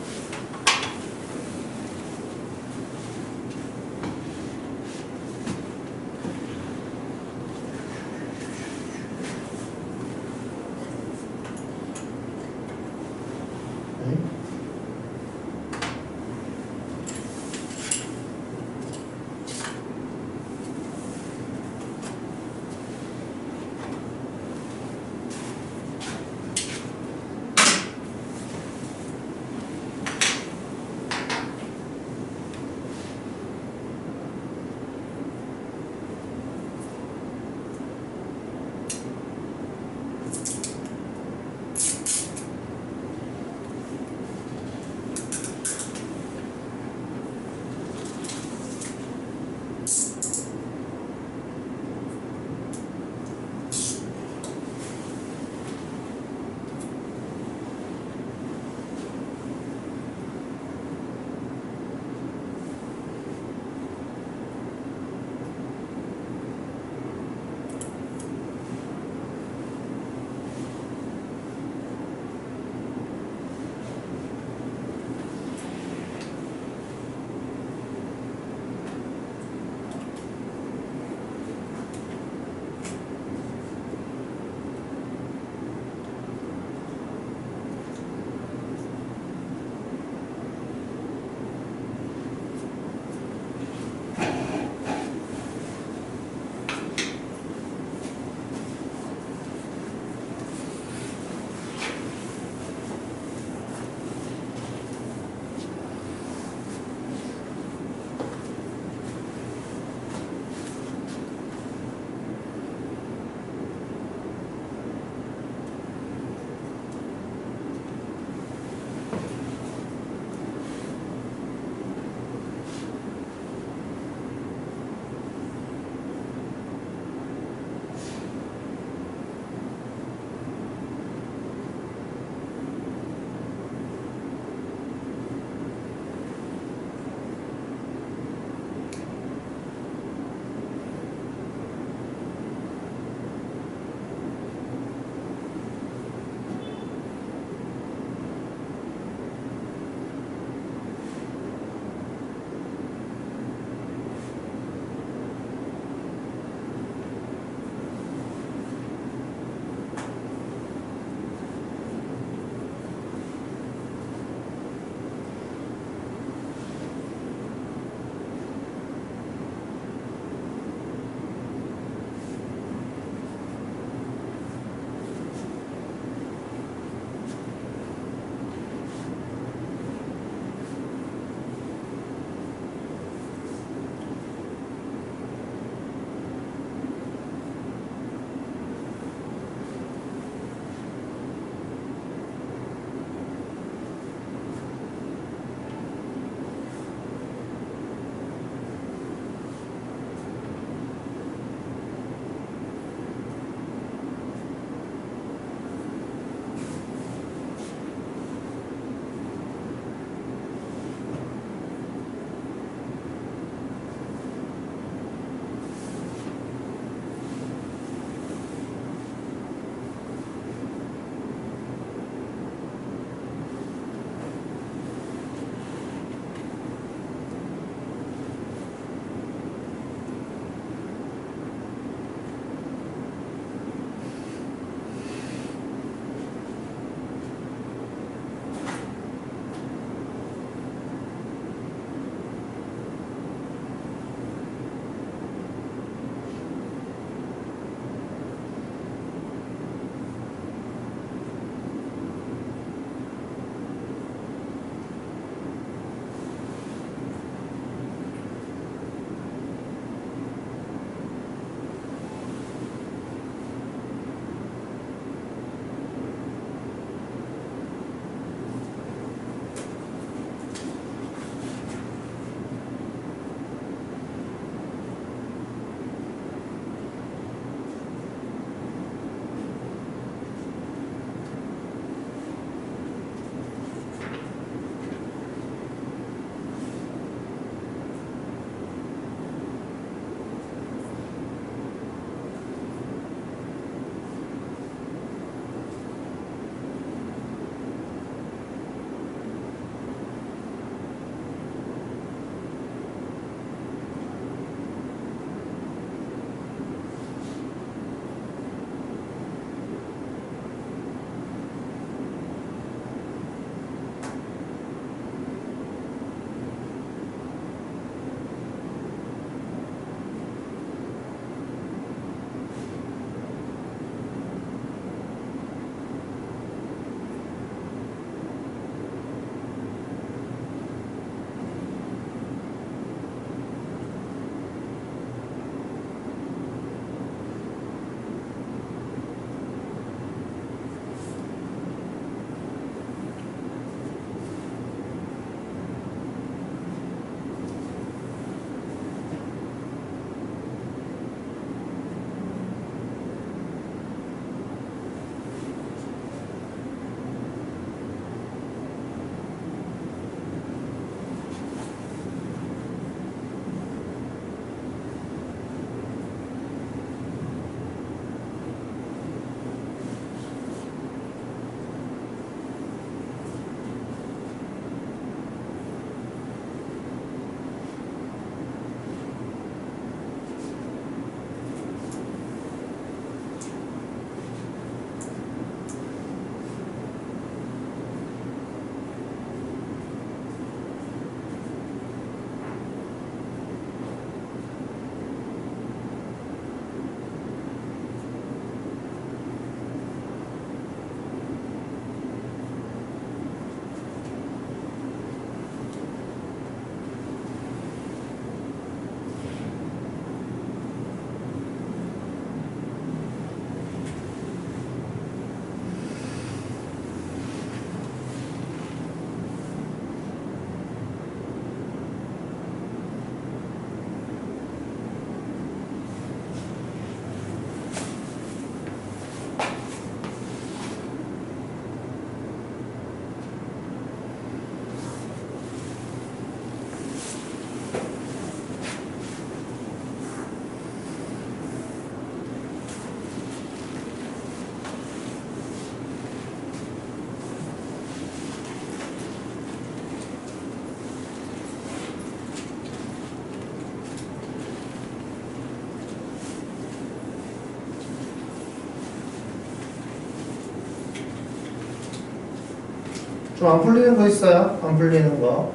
좀 안 풀리는 거 있어요? 안 풀리는 거.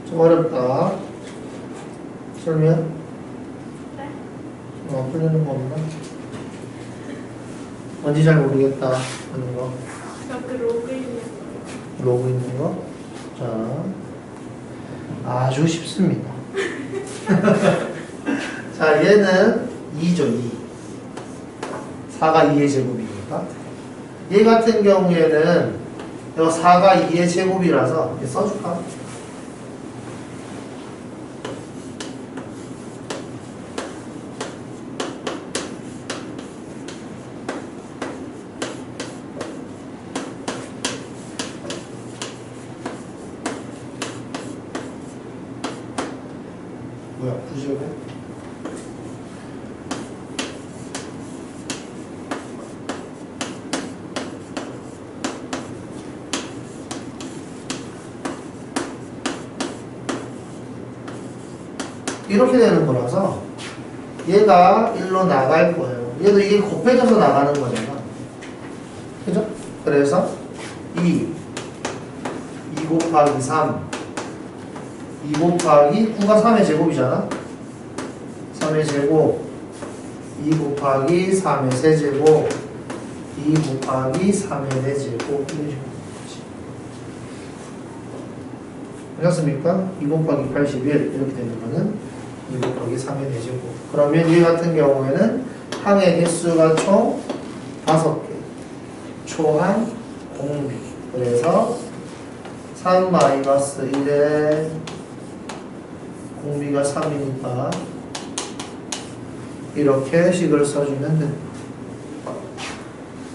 좀 어렵다. 설명? 네? 안 풀리는 거 없나? 뭔지 잘 모르겠다 하는 거. 그 로그 있는 거. 로그 있는 거. 자, 아주 쉽습니다. 자, 얘는 2죠, 2. 4가 2의 제곱이니까. 얘 같은 경우에는 이 4가 2의 제곱이라서 이렇게 써줄까? 뭐야, 부지역에? 이렇게 되는 거라서 얘가 1로 나갈 거예요. 얘도 이게 곱해져서 나가는 거잖아. 그죠? 그래서 2 곱하기 3 2 곱하기 9가 3의 제곱이잖아. 3의 제곱 2 곱하기 3의 세제곱 2 곱하기 3의 4제곱 이런 식으로 괜찮습니까? 2 곱하기 81 이렇게 되는 거는 2 곱하기 3의 4제곱. 그러면 이 같은 경우에는 항의 개수가 총 5개. 초항 공비. 그래서 3-1에 공비가 3이니까 이렇게 식을 써주면 됩니다.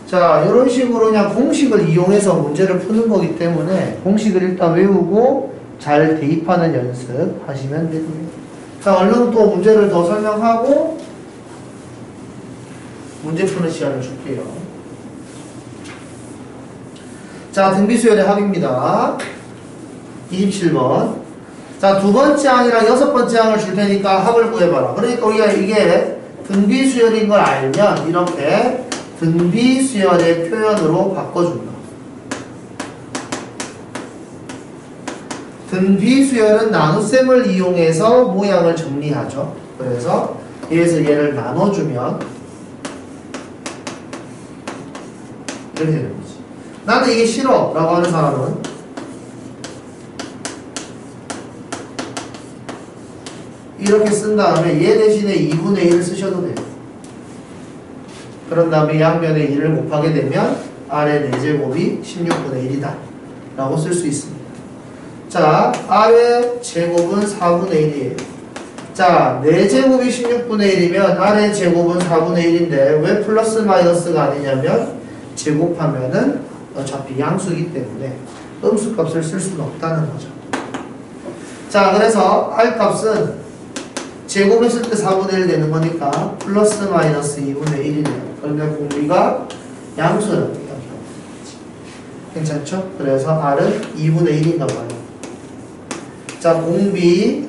자, 이런 식으로 그냥 공식을 이용해서 문제를 푸는 거기 때문에 공식을 일단 외우고 잘 대입하는 연습 하시면 됩니다. 자, 얼른 또 문제를 더 설명하고 문제 푸는 시간을 줄게요. 자, 등비수열의 합입니다. 27번. 자, 두 번째 항이랑 여섯 번째 항을 줄 테니까 합을 구해봐라. 그러니까 우리가 이게 등비수열인 걸 알면 이렇게 등비수열의 표현으로 바꿔준다. 등비수열은 나눗셈을 이용해서 모양을 정리하죠. 그래서 얘에서 얘를 나눠주면 이렇게 되는 거지. 나는 이게 싫어 라고 하는 사람은 이렇게 쓴 다음에 얘 대신에 2분의 1을 쓰셔도 돼요. 그런 다음에 양면에 1을 곱하게 되면 아래 4제곱이 16분의 1이다 라고 쓸 수 있습니다. 자, 아래 제곱은 4분의 1이에요. 자, 4제곱이 16분의 1이면 아래 제곱은 4분의 1인데 왜 플러스 마이너스가 아니냐면 제곱하면은 어차피 양수이기 때문에 음수값을 쓸 수는 없다는 거죠. 자, 그래서 R 값은 제곱했을 때 4분의 1 되는 거니까 플러스 마이너스 2분의 1이네요. 그러면 공비가 양수라는 거예요. 괜찮죠? 그래서 R은 2분의 1인가 봐요. 자, 공비.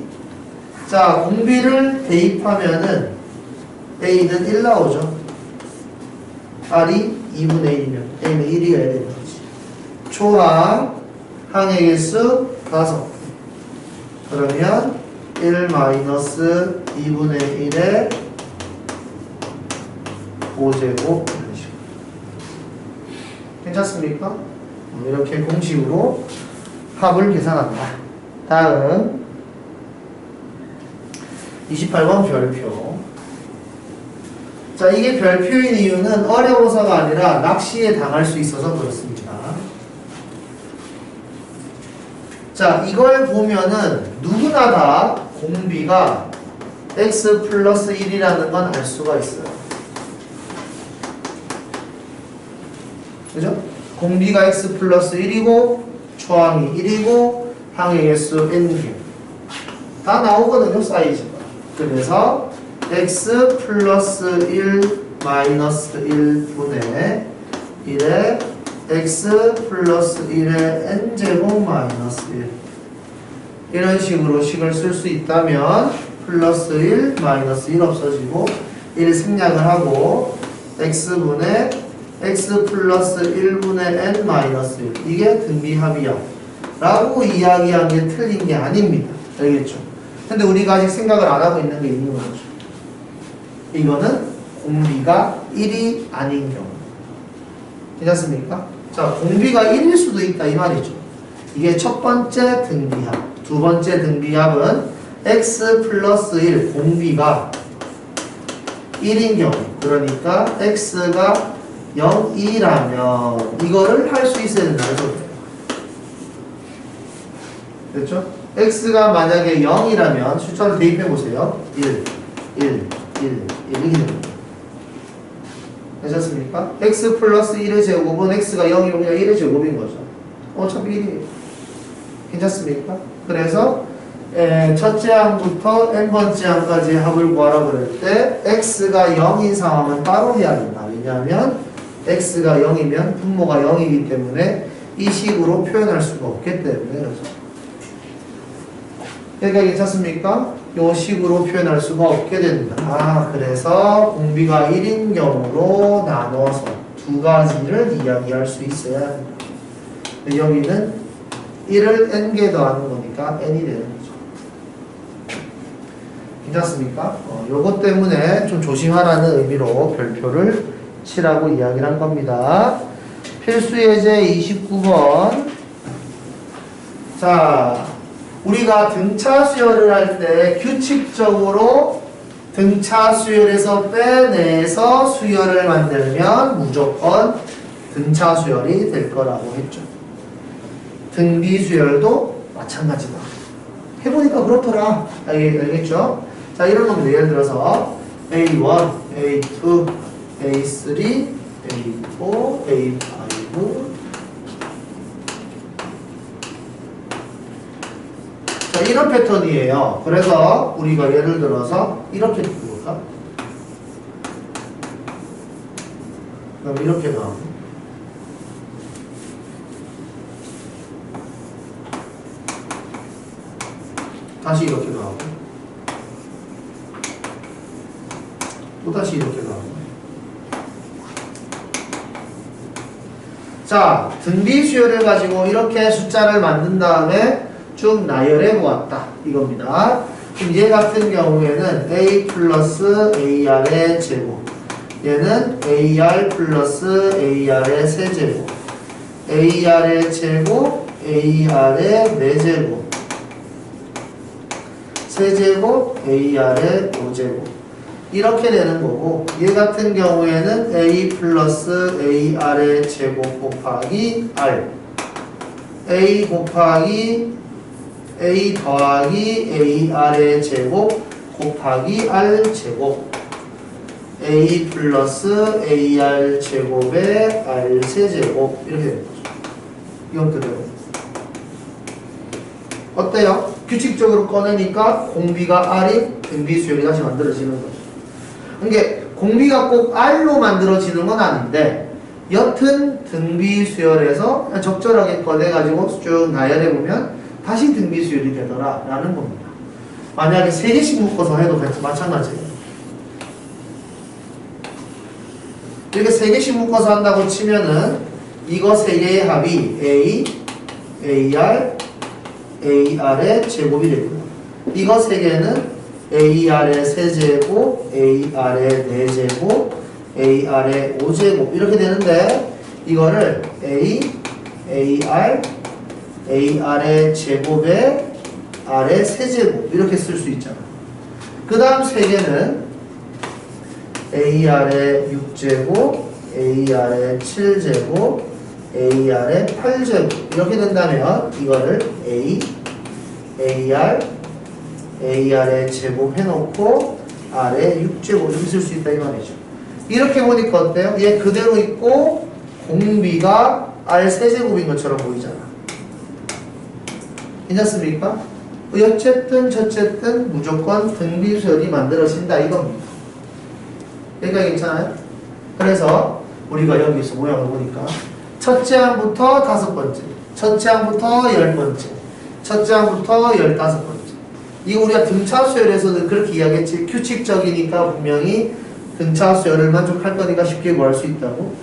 자, 공비를 대입하면은 A는 1 나오죠. R이 2분의 1이면 A는 1이어야 되는 거지. 초항, 항의 개수 5. 그러면 1 마이너스 2분의 1의 5제곱 이런 식으로. 괜찮습니까? 이렇게 공식으로 합을 계산한다. 다음 28번 별표. 자, 이게 별표인 이유는 어려워서가 아니라 낚시에 당할 수 있어서 그렇습니다. 자, 이걸 보면은 누구나 다 공비가 x 플러스 1이라는 건 알 수가 있어요. 그죠? 공비가 x 플러스 1이고 초항이 1이고 항의 개수 n개 다 나오거든요, 사이즈가. 그래서 x 플러스 1 마이너스 1분의 1에 x 플러스 1의 n제곱 마이너스 1 이런 식으로 식을 쓸 수 있다면 플러스 1 마이너스 1 없어지고 1 생략을 하고 x분의 x 플러스 1분의 n 마이너스 1 이게 등비합이야 라고 이야기한 게 틀린 게 아닙니다. 알겠죠? 근데 우리가 아직 생각을 안 하고 있는 게 있는 거죠. 이거는 공비가 1이 아닌 경우. 괜찮습니까? 자, 공비가 1일 수도 있다 이 말이죠. 이게 첫 번째 등비합. 두 번째 등비합은 x 플러스 1 공비가 1인 경우. 그러니까 x가 0이라면 이거를 할 수 있어야 된다. 그래서 됐죠? x가 만약에 0이라면 숫자를 대입해 보세요. 1, 1, 1 이렇게 됩니다. 괜찮습니까? x 플러스 1의 제곱은 x가 0이면 그냥 1의 제곱인 거죠. 어차피 1이에요. 괜찮습니까? 그래서 첫째 항부터 n번째 항까지 합을 구하라고 그럴 때 x가 0인 상황은 따로 해야 된다. 왜냐하면 x가 0이면 분모가 0이기 때문에 이 식으로 표현할 수가 없기 때문에 그렇죠. 여기가 괜찮습니까? 이 식으로 표현할 수가 없게 된다. 그래서 공비가 1인 경우로 나눠서 두 가지를 이야기할 수 있어야 합니다. 여기는 1을 n개 더하는 거니까 n이 되는 거죠. 괜찮습니까? 요것 때문에 좀 조심하라는 의미로 별표를 치라고 이야기를 한 겁니다. 필수 예제 29번. 자, 우리가 등차 수열을 할 때 규칙적으로 등차 수열에서 빼내서 수열을 만들면 무조건 등차 수열이 될 거라고 했죠. 등비 수열도 마찬가지다. 해보니까 그렇더라. 알겠죠? 자, 이런 겁니다. 예를 들어서 A1, A2, A3, A4, A5 자, 이런 패턴이에요. 그래서 우리가 예를 들어서 이렇게 볼까? 그럼 이렇게 나오고 다시 이렇게 나오고 또다시 이렇게 나오고 자, 등비 수열을 가지고 이렇게 숫자를 만든 다음에 쭉 나열해 보았다 이겁니다. 그럼 얘 같은 경우에는 a 플러스 ar의 제곱, 얘는 ar 플러스 ar의 세제곱, ar의 제곱, ar의 4제곱, 세제곱, ar의 5제곱 이렇게 되는 거고, 얘 같은 경우에는 a 플러스 ar의 제곱 곱하기 r, a 곱하기 a 더하기 ar의 제곱 곱하기 r 제곱, a 플러스 ar 제곱에 r 세제곱 이렇게 되는 거죠. 이건 그대로. 어때요? 규칙적으로 꺼내니까 공비가 r인 등비 수열이 다시 만들어지는 거죠. 그러니까 공비가 꼭 r로 만들어지는 건 아닌데 여튼 등비 수열에서 적절하게 꺼내가지고 쭉 나열해보면 다시 등비 수열이 되더라 라는 겁니다. 만약에 3개씩 묶어서 해도 마찬가지예요. 이렇게 3개씩 묶어서 한다고 치면은 이거 3개의 합이 A, AR, AR의 제곱이 되고요. 이거 3개는 AR의 세제곱, AR의 4제곱, AR의 5제곱 이렇게 되는데 이거를 A, AR, AR의 제곱에 R의 세제곱 이렇게 쓸 수 있잖아. 그 다음 3개는 AR의 6제곱, AR의 7제곱, AR의 8제곱 이렇게 된다면 이거를 A, AR, AR의 제곱 해놓고 R의 6제곱 이렇게 쓸 수 있다 이 말이죠. 이렇게 보니까 어때요? 얘 그대로 있고 공비가 R 세제곱인 것처럼 보이잖아. 괜찮습니까? 어쨌든 저쨌든 무조건 등비 수열이 만들어진다 이겁니다. 여기가 괜찮아요? 그래서 우리가 여기서 모양을 보니까 첫째 항부터 5번째, 첫째 항부터 10번째, 첫째 항부터 15번째 이거 우리가 등차 수열에서는 그렇게 이야기했지. 규칙적이니까 분명히 등차 수열을 만족할 거니까 쉽게 구할 수 있다고.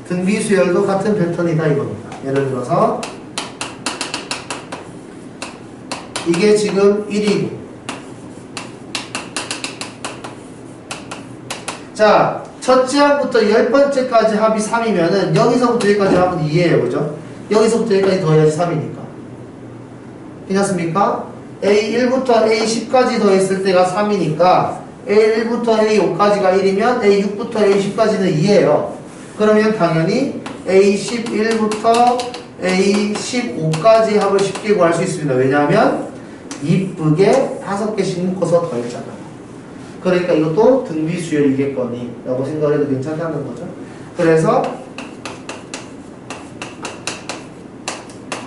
등비 수열도 같은 패턴이다 이겁니다. 예를 들어서 이게 지금 1이고 자 첫째 항부터 10번째까지 합이 3이면은 여기서부터 여기까지 합은 2예요. 그죠? 여기서부터 여기까지 더해야지 3이니까 괜찮습니까? A1부터 A10까지 더했을 때가 3이니까 A1부터 A5까지가 1이면 A6부터 A10까지는 2예요. 그러면 당연히 A11부터 A15까지 합을 쉽게 구할 수 있습니다. 왜냐하면 이쁘게 5개씩 묶어서 더했잖아요. 그러니까 이것도 등비 수열이겠거니 라고 생각해도 괜찮다는 거죠. 그래서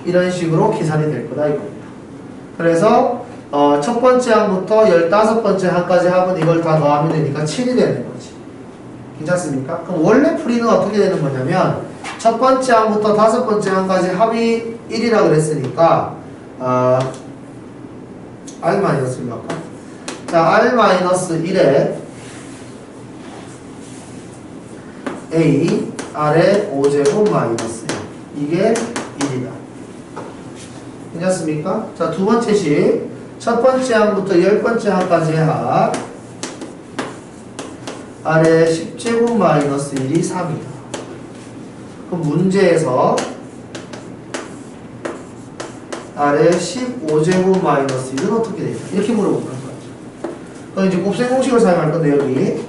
이런 식으로 계산이 될 거다 이겁니다. 그래서 첫 번째 항부터 15번째 항까지 합은 이걸 다 더하면 되니까 7이 되는 거지. 괜찮습니까? 그럼 원래 풀이는 어떻게 되는 거냐면 첫 번째 항부터 5번째 항까지 합이 1이라 그랬으니까 R-1몇 할까? 자, R-1에 A R의 5제곱 마이너스 1 이게 1이다. 괜찮습니까? 자, 두 번째 식. 첫 번째 항부터 10번째 항까지의 합 R의 10제곱 마이너스 1이 3이다. 그럼 문제에서 R의 15제곱 마이너스 1은 어떻게 되냐? 이렇게 물어보는 거죠. 그럼 이제 곱셈 공식을 사용할 건데 여기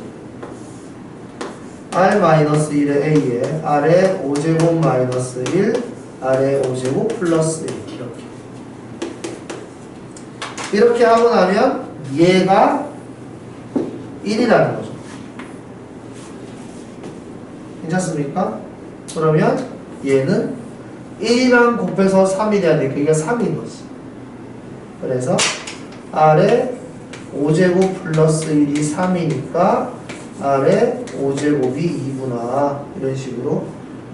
R-1의 A에 R의 5제곱 마이너스 1 R의 5제곱 플러스 1 이렇게 하고 나면 얘가 1이라는 거죠. 괜찮습니까? 그러면 얘는 1이랑 곱해서 3이 돼야 돼. 그게 3인 거지. 그래서 R의 5제곱 플러스 1이 3이니까 R의 5제곱이 2구나. 이런 식으로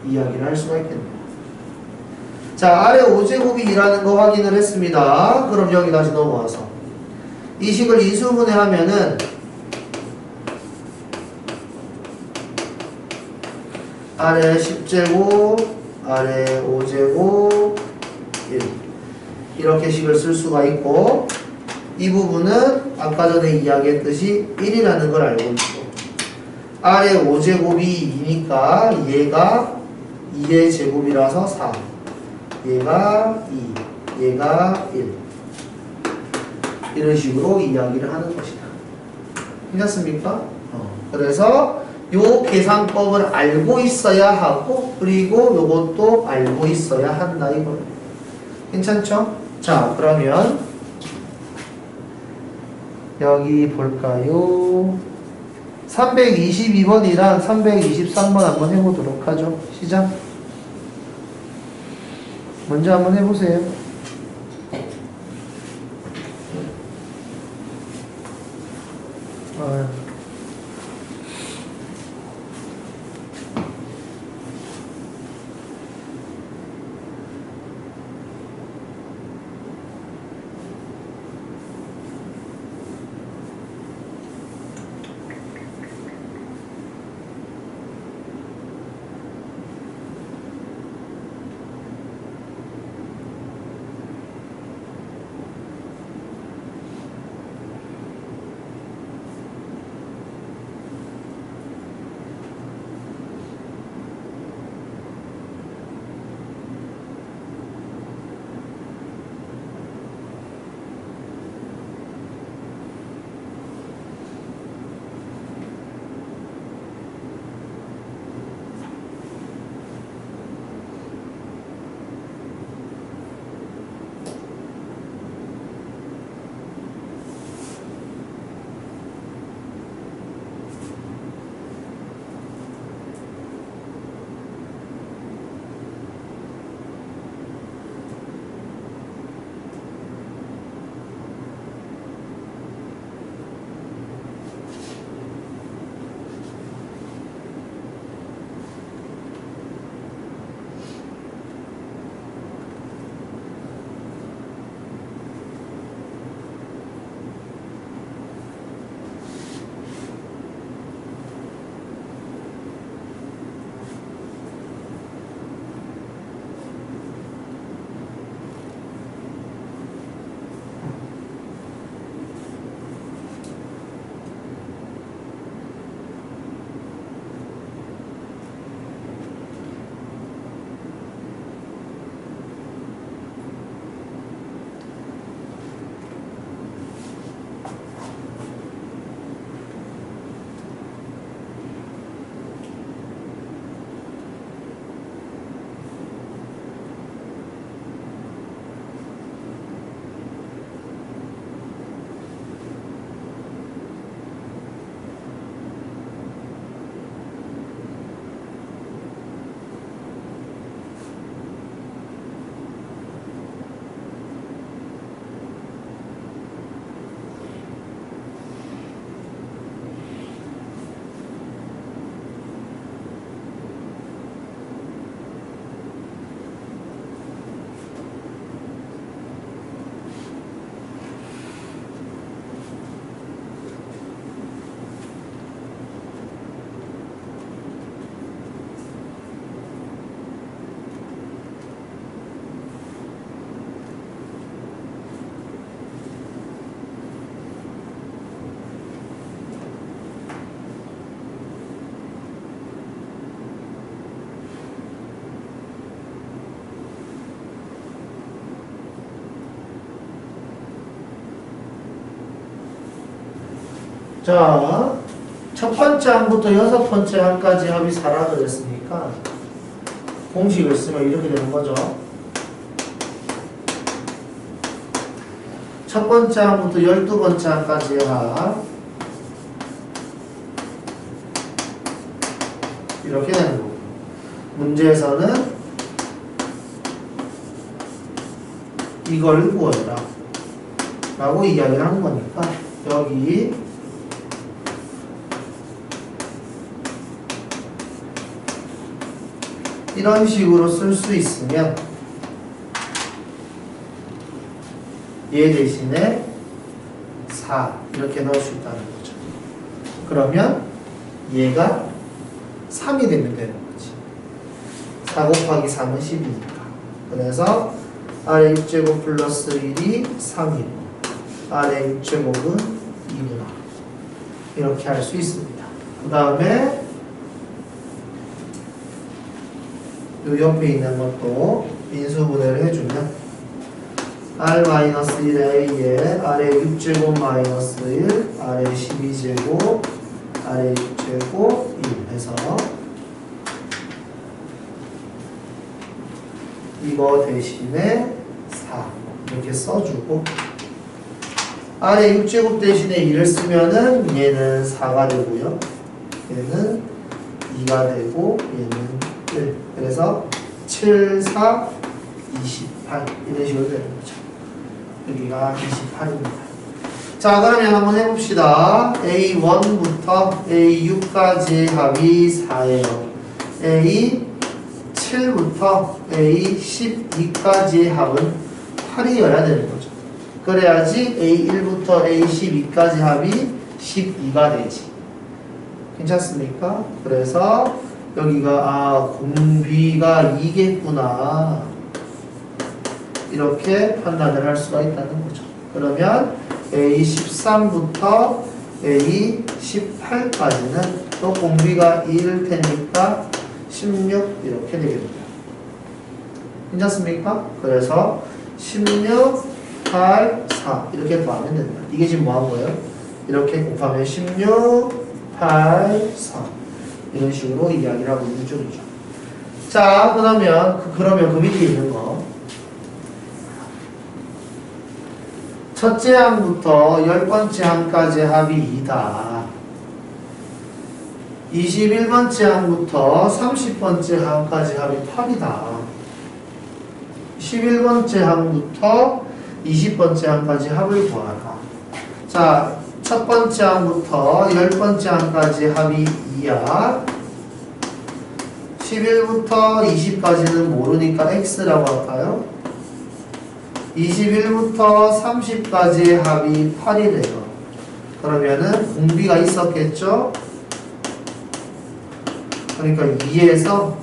이야기를 할 수가 있겠네요. 자, R의 5제곱이 2라는 거 확인을 했습니다. 그럼 여기 다시 넘어와서 이 식을 인수분해 하면은 R의 10제곱, R의 5제곱, 1 이렇게 식을 쓸 수가 있고 이 부분은 아까 전에 이야기했듯이 1이라는 걸 알고 있고 R의 5제곱이 2니까 얘가 2의 제곱이라서 4 얘가 2, 얘가 1 이런 식으로 이야기를 하는 것이다. 괜찮습니까? 그래서 요 계산법을 알고 있어야 하고 그리고 요것도 알고 있어야 한다 이거예요. 괜찮죠? 자, 그러면 여기 볼까요? 322번이랑 323번 한번 해보도록 하죠. 시작. 먼저 한번 해보세요. 자, 첫 번째 항부터 여섯 번째 항까지 합이 4라 그랬으니까 공식을 쓰면 이렇게 되는 거죠. 첫 번째 항부터 12번째 항까지의 합 이렇게 되는 거고, 문제에서는 이걸 구해라 라고 이야기를 하는 거니까 여기 이런 식으로 쓸 수 있으면 얘 대신에 4 이렇게 넣을 수 있다는 거죠. 그러면 얘가 3이 되면 되는 거지. 4 곱하기 3은 10이니까. 그래서 아래 6제곱 플러스 1이 3이고 아래 6제곱은 2구나. 이렇게 할 수 있습니다. 그 다음에 요 옆에 있는 것도 인수분해를 해주면 R-1의 A에 아래 6제곱 마이너스 1 아래 12제곱 아래 6제곱 1 해서 이거 대신에 4 이렇게 써주고 아래 6제곱 대신에 2를 쓰면은 얘는 4가 되고요. 얘는 2가 되고 얘는 1. 그래서 7, 4, 28 이런 식으로 되는 거죠. 여기가 28입니다. 자, 그러면 한번 해봅시다. A1부터 A6까지 합이 4예요. A7부터 A12까지의 합은 8이어야 되는 거죠. 그래야지 A1부터 A12까지 합이 12가 되지. 괜찮습니까? 그래서 여기가 공비가 2겠구나 이렇게 판단을 할 수가 있다는 거죠. 그러면 A13부터 A18까지는 또 공비가 2일 테니까 16 이렇게 되겠네요. 괜찮습니까? 그래서 16, 8, 4 이렇게 더하면 된다. 이게 지금 뭐 한 거예요? 이렇게 곱하면 16, 8, 4 이런 식으로 이야기를 하고 있는 쪽이죠. 자, 그러면 그 밑에 있는 거 첫째 항부터 10번째 항까지 합이 2다. 21번째 항부터 30번째 항까지 합이 8이다. 11번째 항부터 20번째 항까지 합을 구하라. 자, 첫 번째 항부터 10번째 항까지 합이 2야. 11부터 20까지는 모르니까 x라고 할까요? 21부터 30까지의 합이 8이래요. 그러면은 공비가 있었겠죠? 그러니까 2에서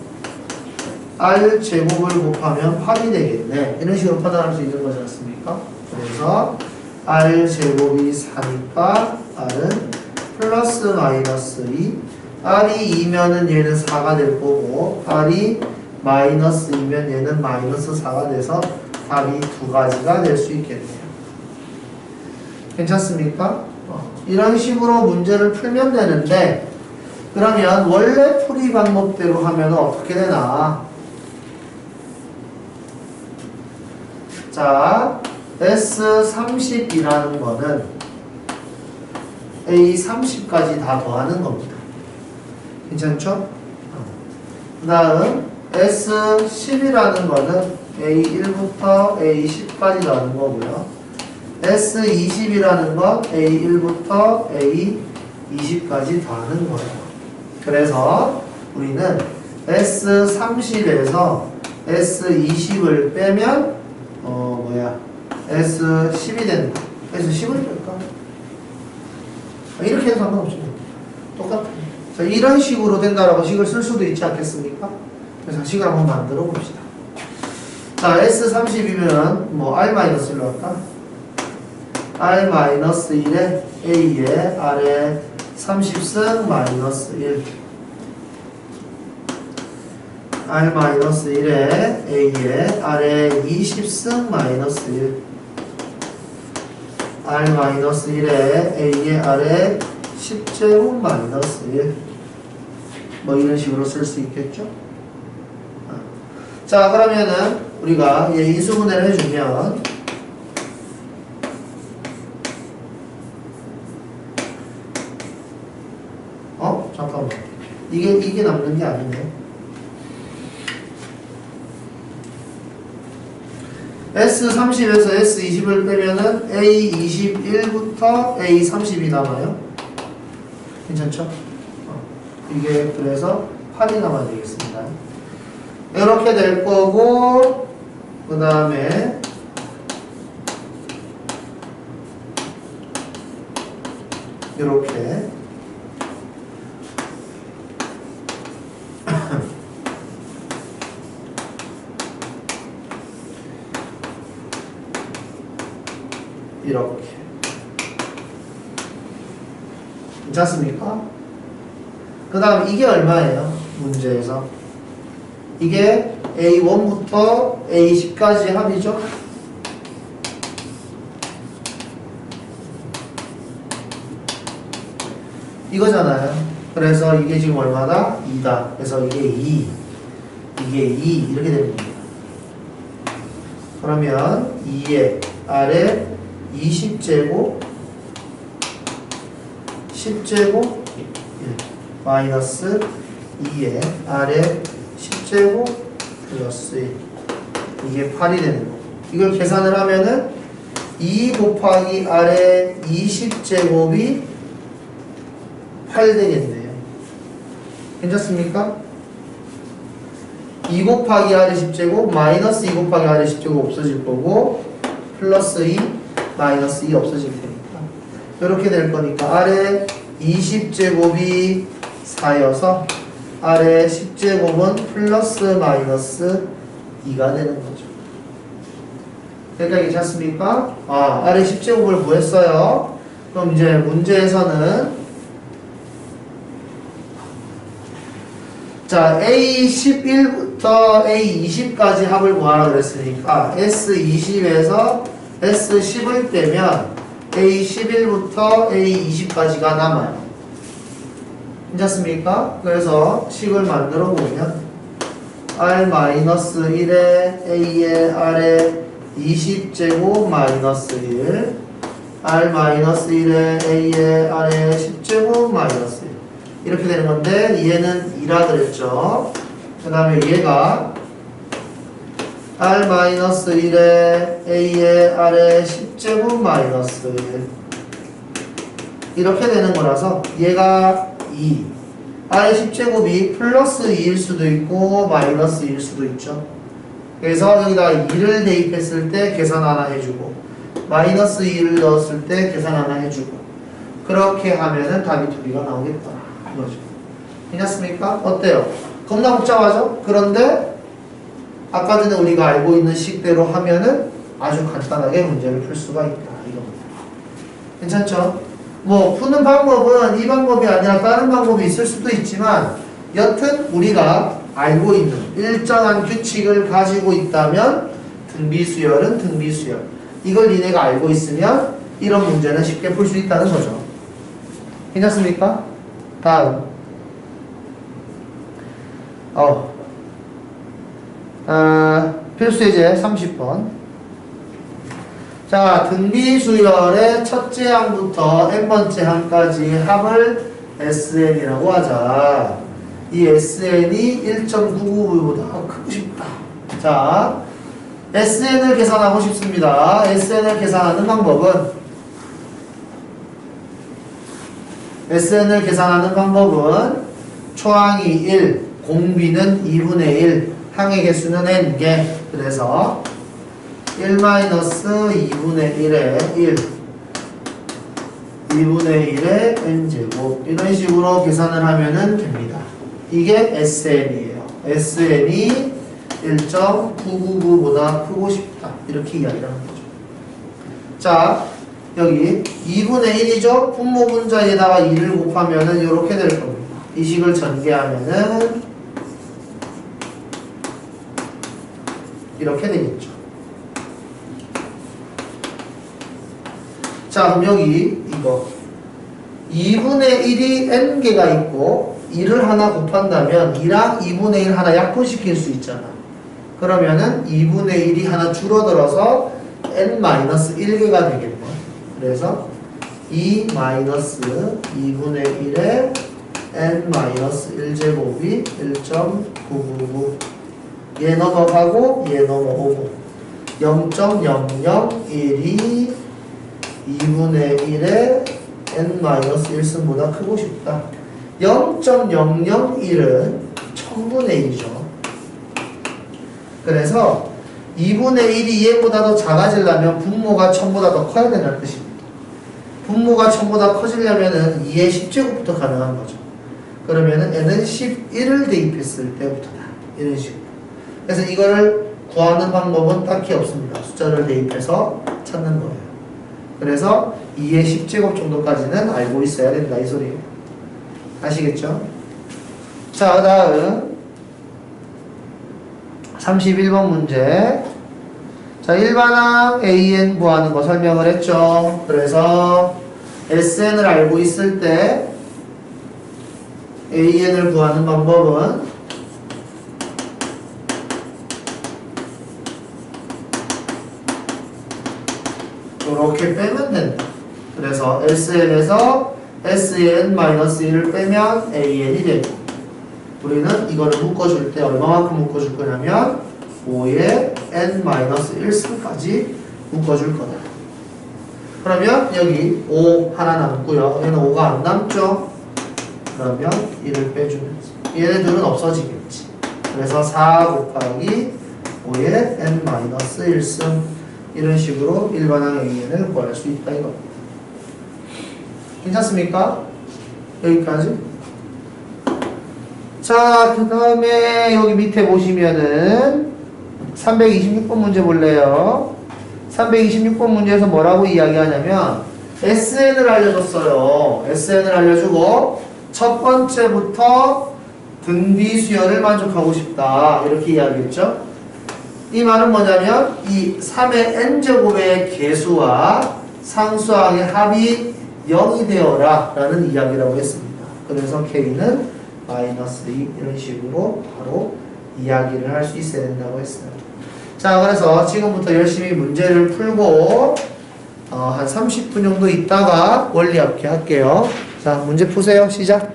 r 제곱을 곱하면 8이 되겠네. 이런 식으로 판단할 수 있는 거지 않습니까? 그래서 r 제곱이 4니까 r은 플러스 마이너스 2. r이 2면은 얘는 4가 될 거고 r이 마이너스 2면 얘는 마이너스 4가 돼서 답이 두 가지가 될 수 있겠네요. 괜찮습니까? 이런 식으로 문제를 풀면 되는데, 그러면 원래 풀이 방법대로 하면 어떻게 되나? 자, S30이라는 거는 A30까지 다 더하는 겁니다. 괜찮죠? 그 다음 S10이라는 거는 A1부터 A10까지 더하는 거고요. S20이라는 건 A1부터 A20까지 더하는 거예요. 그래서 우리는 S30에서 S20을 빼면 S10이 된다. S10을 뺄까? 이렇게 해도 상관없습니다. 똑같아요. 자, 이런 식으로 된다라고 식을 쓸 수도 있지 않겠습니까? 그래서 식을 한번 만들어 봅시다. 자, S30이면 R-1로 할까? R-1에 A에 R에 30승 마이너스 1. R-1에 A에 R에 20승 마이너스 1. R-1에 A에 R에 10제곱 마이너스 1. 뭐 이런 식으로 쓸 수 있겠죠? 자, 그러면은 우리가 인수분해를 해주면 잠깐만. 이게 남는 게 아니네. S30에서 S20을 빼면은 A21부터 A30이 남아요. 괜찮죠? 이게 그래서 8이 남아야 되겠습니다. 이렇게 될 거고, 그 다음에 이렇게 이렇게 괜찮습니까? 그 다음 이게 얼마예요? 문제에서 이게 A1부터 A10까지 합이죠? 이거잖아요. 그래서 이게 지금 얼마다? 2다. 그래서 이게 2, 이게 2 이렇게 되는 겁니다. 그러면 2의 아래 20제곱 10제곱 1 마이너스 2의 아래 10제곱 플러스 1 이게 8이 되는 거고, 이걸 계산을 하면은 2 곱하기 아래 20제곱이 8 되겠네요. 괜찮습니까? 2 곱하기 아래 10제곱 마이너스 2 곱하기 아래 10제곱 없어질 거고, 플러스 2 마이너스 2 없어질 테니까 이렇게 될 거니까 아래 20제곱이 4여서 아래 10제곱은 플러스 마이너스 2가 되는 거죠. 그러니까 괜찮습니까? 아래 10제곱을 구했어요. 그럼 이제 문제에서는 자, A11부터 A20까지 합을 구하라 그랬으니까 S20에서 S10을 빼면 A11부터 A20까지가 남아요. 괜찮습니까? 그래서 식을 만들어 보면 R-1에 A의 아래 20제곱 마이너스 1 R-1에 A의 아래 10제곱 마이너스 1 이렇게 되는 건데, 얘는 2라 그랬죠. 그 다음에 얘가 R-1에 A의 아래 10제곱 마이너스 1 이렇게 되는 거라서 얘가 2 아래 10제곱이 플러스 2일 수도 있고 마이너스 2일 수도 있죠. 그래서 여기다 2를 대입했을 때 계산 하나 해주고 마이너스 2를 넣었을 때 계산 하나 해주고, 그렇게 하면은 답이 2개가 나오겠다 이거죠. 괜찮습니까? 어때요? 겁나 복잡하죠? 그런데 아까 전에 우리가 알고 있는 식대로 하면은 아주 간단하게 문제를 풀 수가 있다 이겁니다. 괜찮죠? 뭐 푸는 방법은 이 방법이 아니라 다른 방법이 있을 수도 있지만, 여튼 우리가 알고 있는 일정한 규칙을 가지고 있다면 등비수열은 등비수열, 이걸 니네가 알고 있으면 이런 문제는 쉽게 풀 수 있다는 거죠. 괜찮습니까? 다음 필수예제 30번. 자, 등비수열의 첫째 항부터 n번째 항까지 합을 SN이라고 하자. 이 SN이 1.99보다 크고 싶다. 자, SN을 계산하고 싶습니다. SN을 계산하는 방법은 초항이 1, 공비는 2분의 1, 항의 개수는 n개. 그래서 1-2분의 1에 1, 2분의 1에 n제곱, 이런 식으로 계산을 하면 됩니다. 이게 SN이에요. SN이 1.999보다 크고 싶다, 이렇게 이야기를 하는 거죠. 자, 여기 2분의 1이죠? 분모분자에다가 2를 곱하면은 이렇게 될 겁니다. 이 식을 전개하면은 이렇게 되겠죠. 자, 그럼 여기 이거 2분의 1이 n개가 있고 1을 하나 곱한다면 2랑 2분의 1 하나 약분시킬 수 있잖아. 그러면은 2분의 1이 하나 줄어들어서 n-1개가 되겠네. 그래서 2-2분의 1에 n-1제곱이 1.999. 얘 넘어가고 얘 넘어오고 0.001이 2분의 1에 n-1승보다 크고 싶다. 0.001은 1000분의 1이죠. 그래서 2분의 1이 얘보다 더 작아지려면 분모가 1000보다 더 커야 된다는 뜻입니다. 분모가 1000보다 커지려면은 2의 10제곱부터 가능한 거죠. 그러면은 n은 11을 대입했을 때부터다. 이런 식으로. 그래서 이거를 구하는 방법은 딱히 없습니다. 숫자를 대입해서 찾는 거예요. 그래서 2의 10제곱 정도까지는 알고 있어야 된다. 이 소리예요. 아시겠죠? 자, 그 다음 31번 문제. 자, 일반항 AN 구하는 거 설명을 했죠. 그래서 SN을 알고 있을 때 AN을 구하는 방법은 이렇게 빼면 된다. 그래서 SN에서 SN-1을 빼면 AN이 되고, 우리는 이거를 묶어줄 때 얼마만큼 묶어줄 거냐면 5에 n-1승까지 묶어줄 거다. 그러면 여기 5 하나 남고요. 얘는 5가 안 남죠? 그러면 1을 빼주면서 얘네들은 없어지겠지. 그래서 4 곱하기 5에 n-1승 이런 식으로 일반항 AN을 구할 수 있다 이겁니다. 괜찮습니까? 여기까지? 자, 그 다음에 여기 밑에 보시면은 326번 문제 볼래요? 326번 문제에서 뭐라고 이야기하냐면 SN을 알려줬어요. SN을 알려주고 첫 번째부터 등비 수열을 만족하고 싶다. 이렇게 이야기했죠. 이 말은 뭐냐면 이 3의 n제곱의 개수와 상수항의 합이 0이 되어라 라는 이야기라고 했습니다. 그래서 K는 -2 이런 식으로 바로 이야기를 할 수 있어야 된다고 했어요. 자, 그래서 지금부터 열심히 문제를 풀고 한 30분 정도 있다가 원리 합계 할게요. 자, 문제 푸세요. 시작.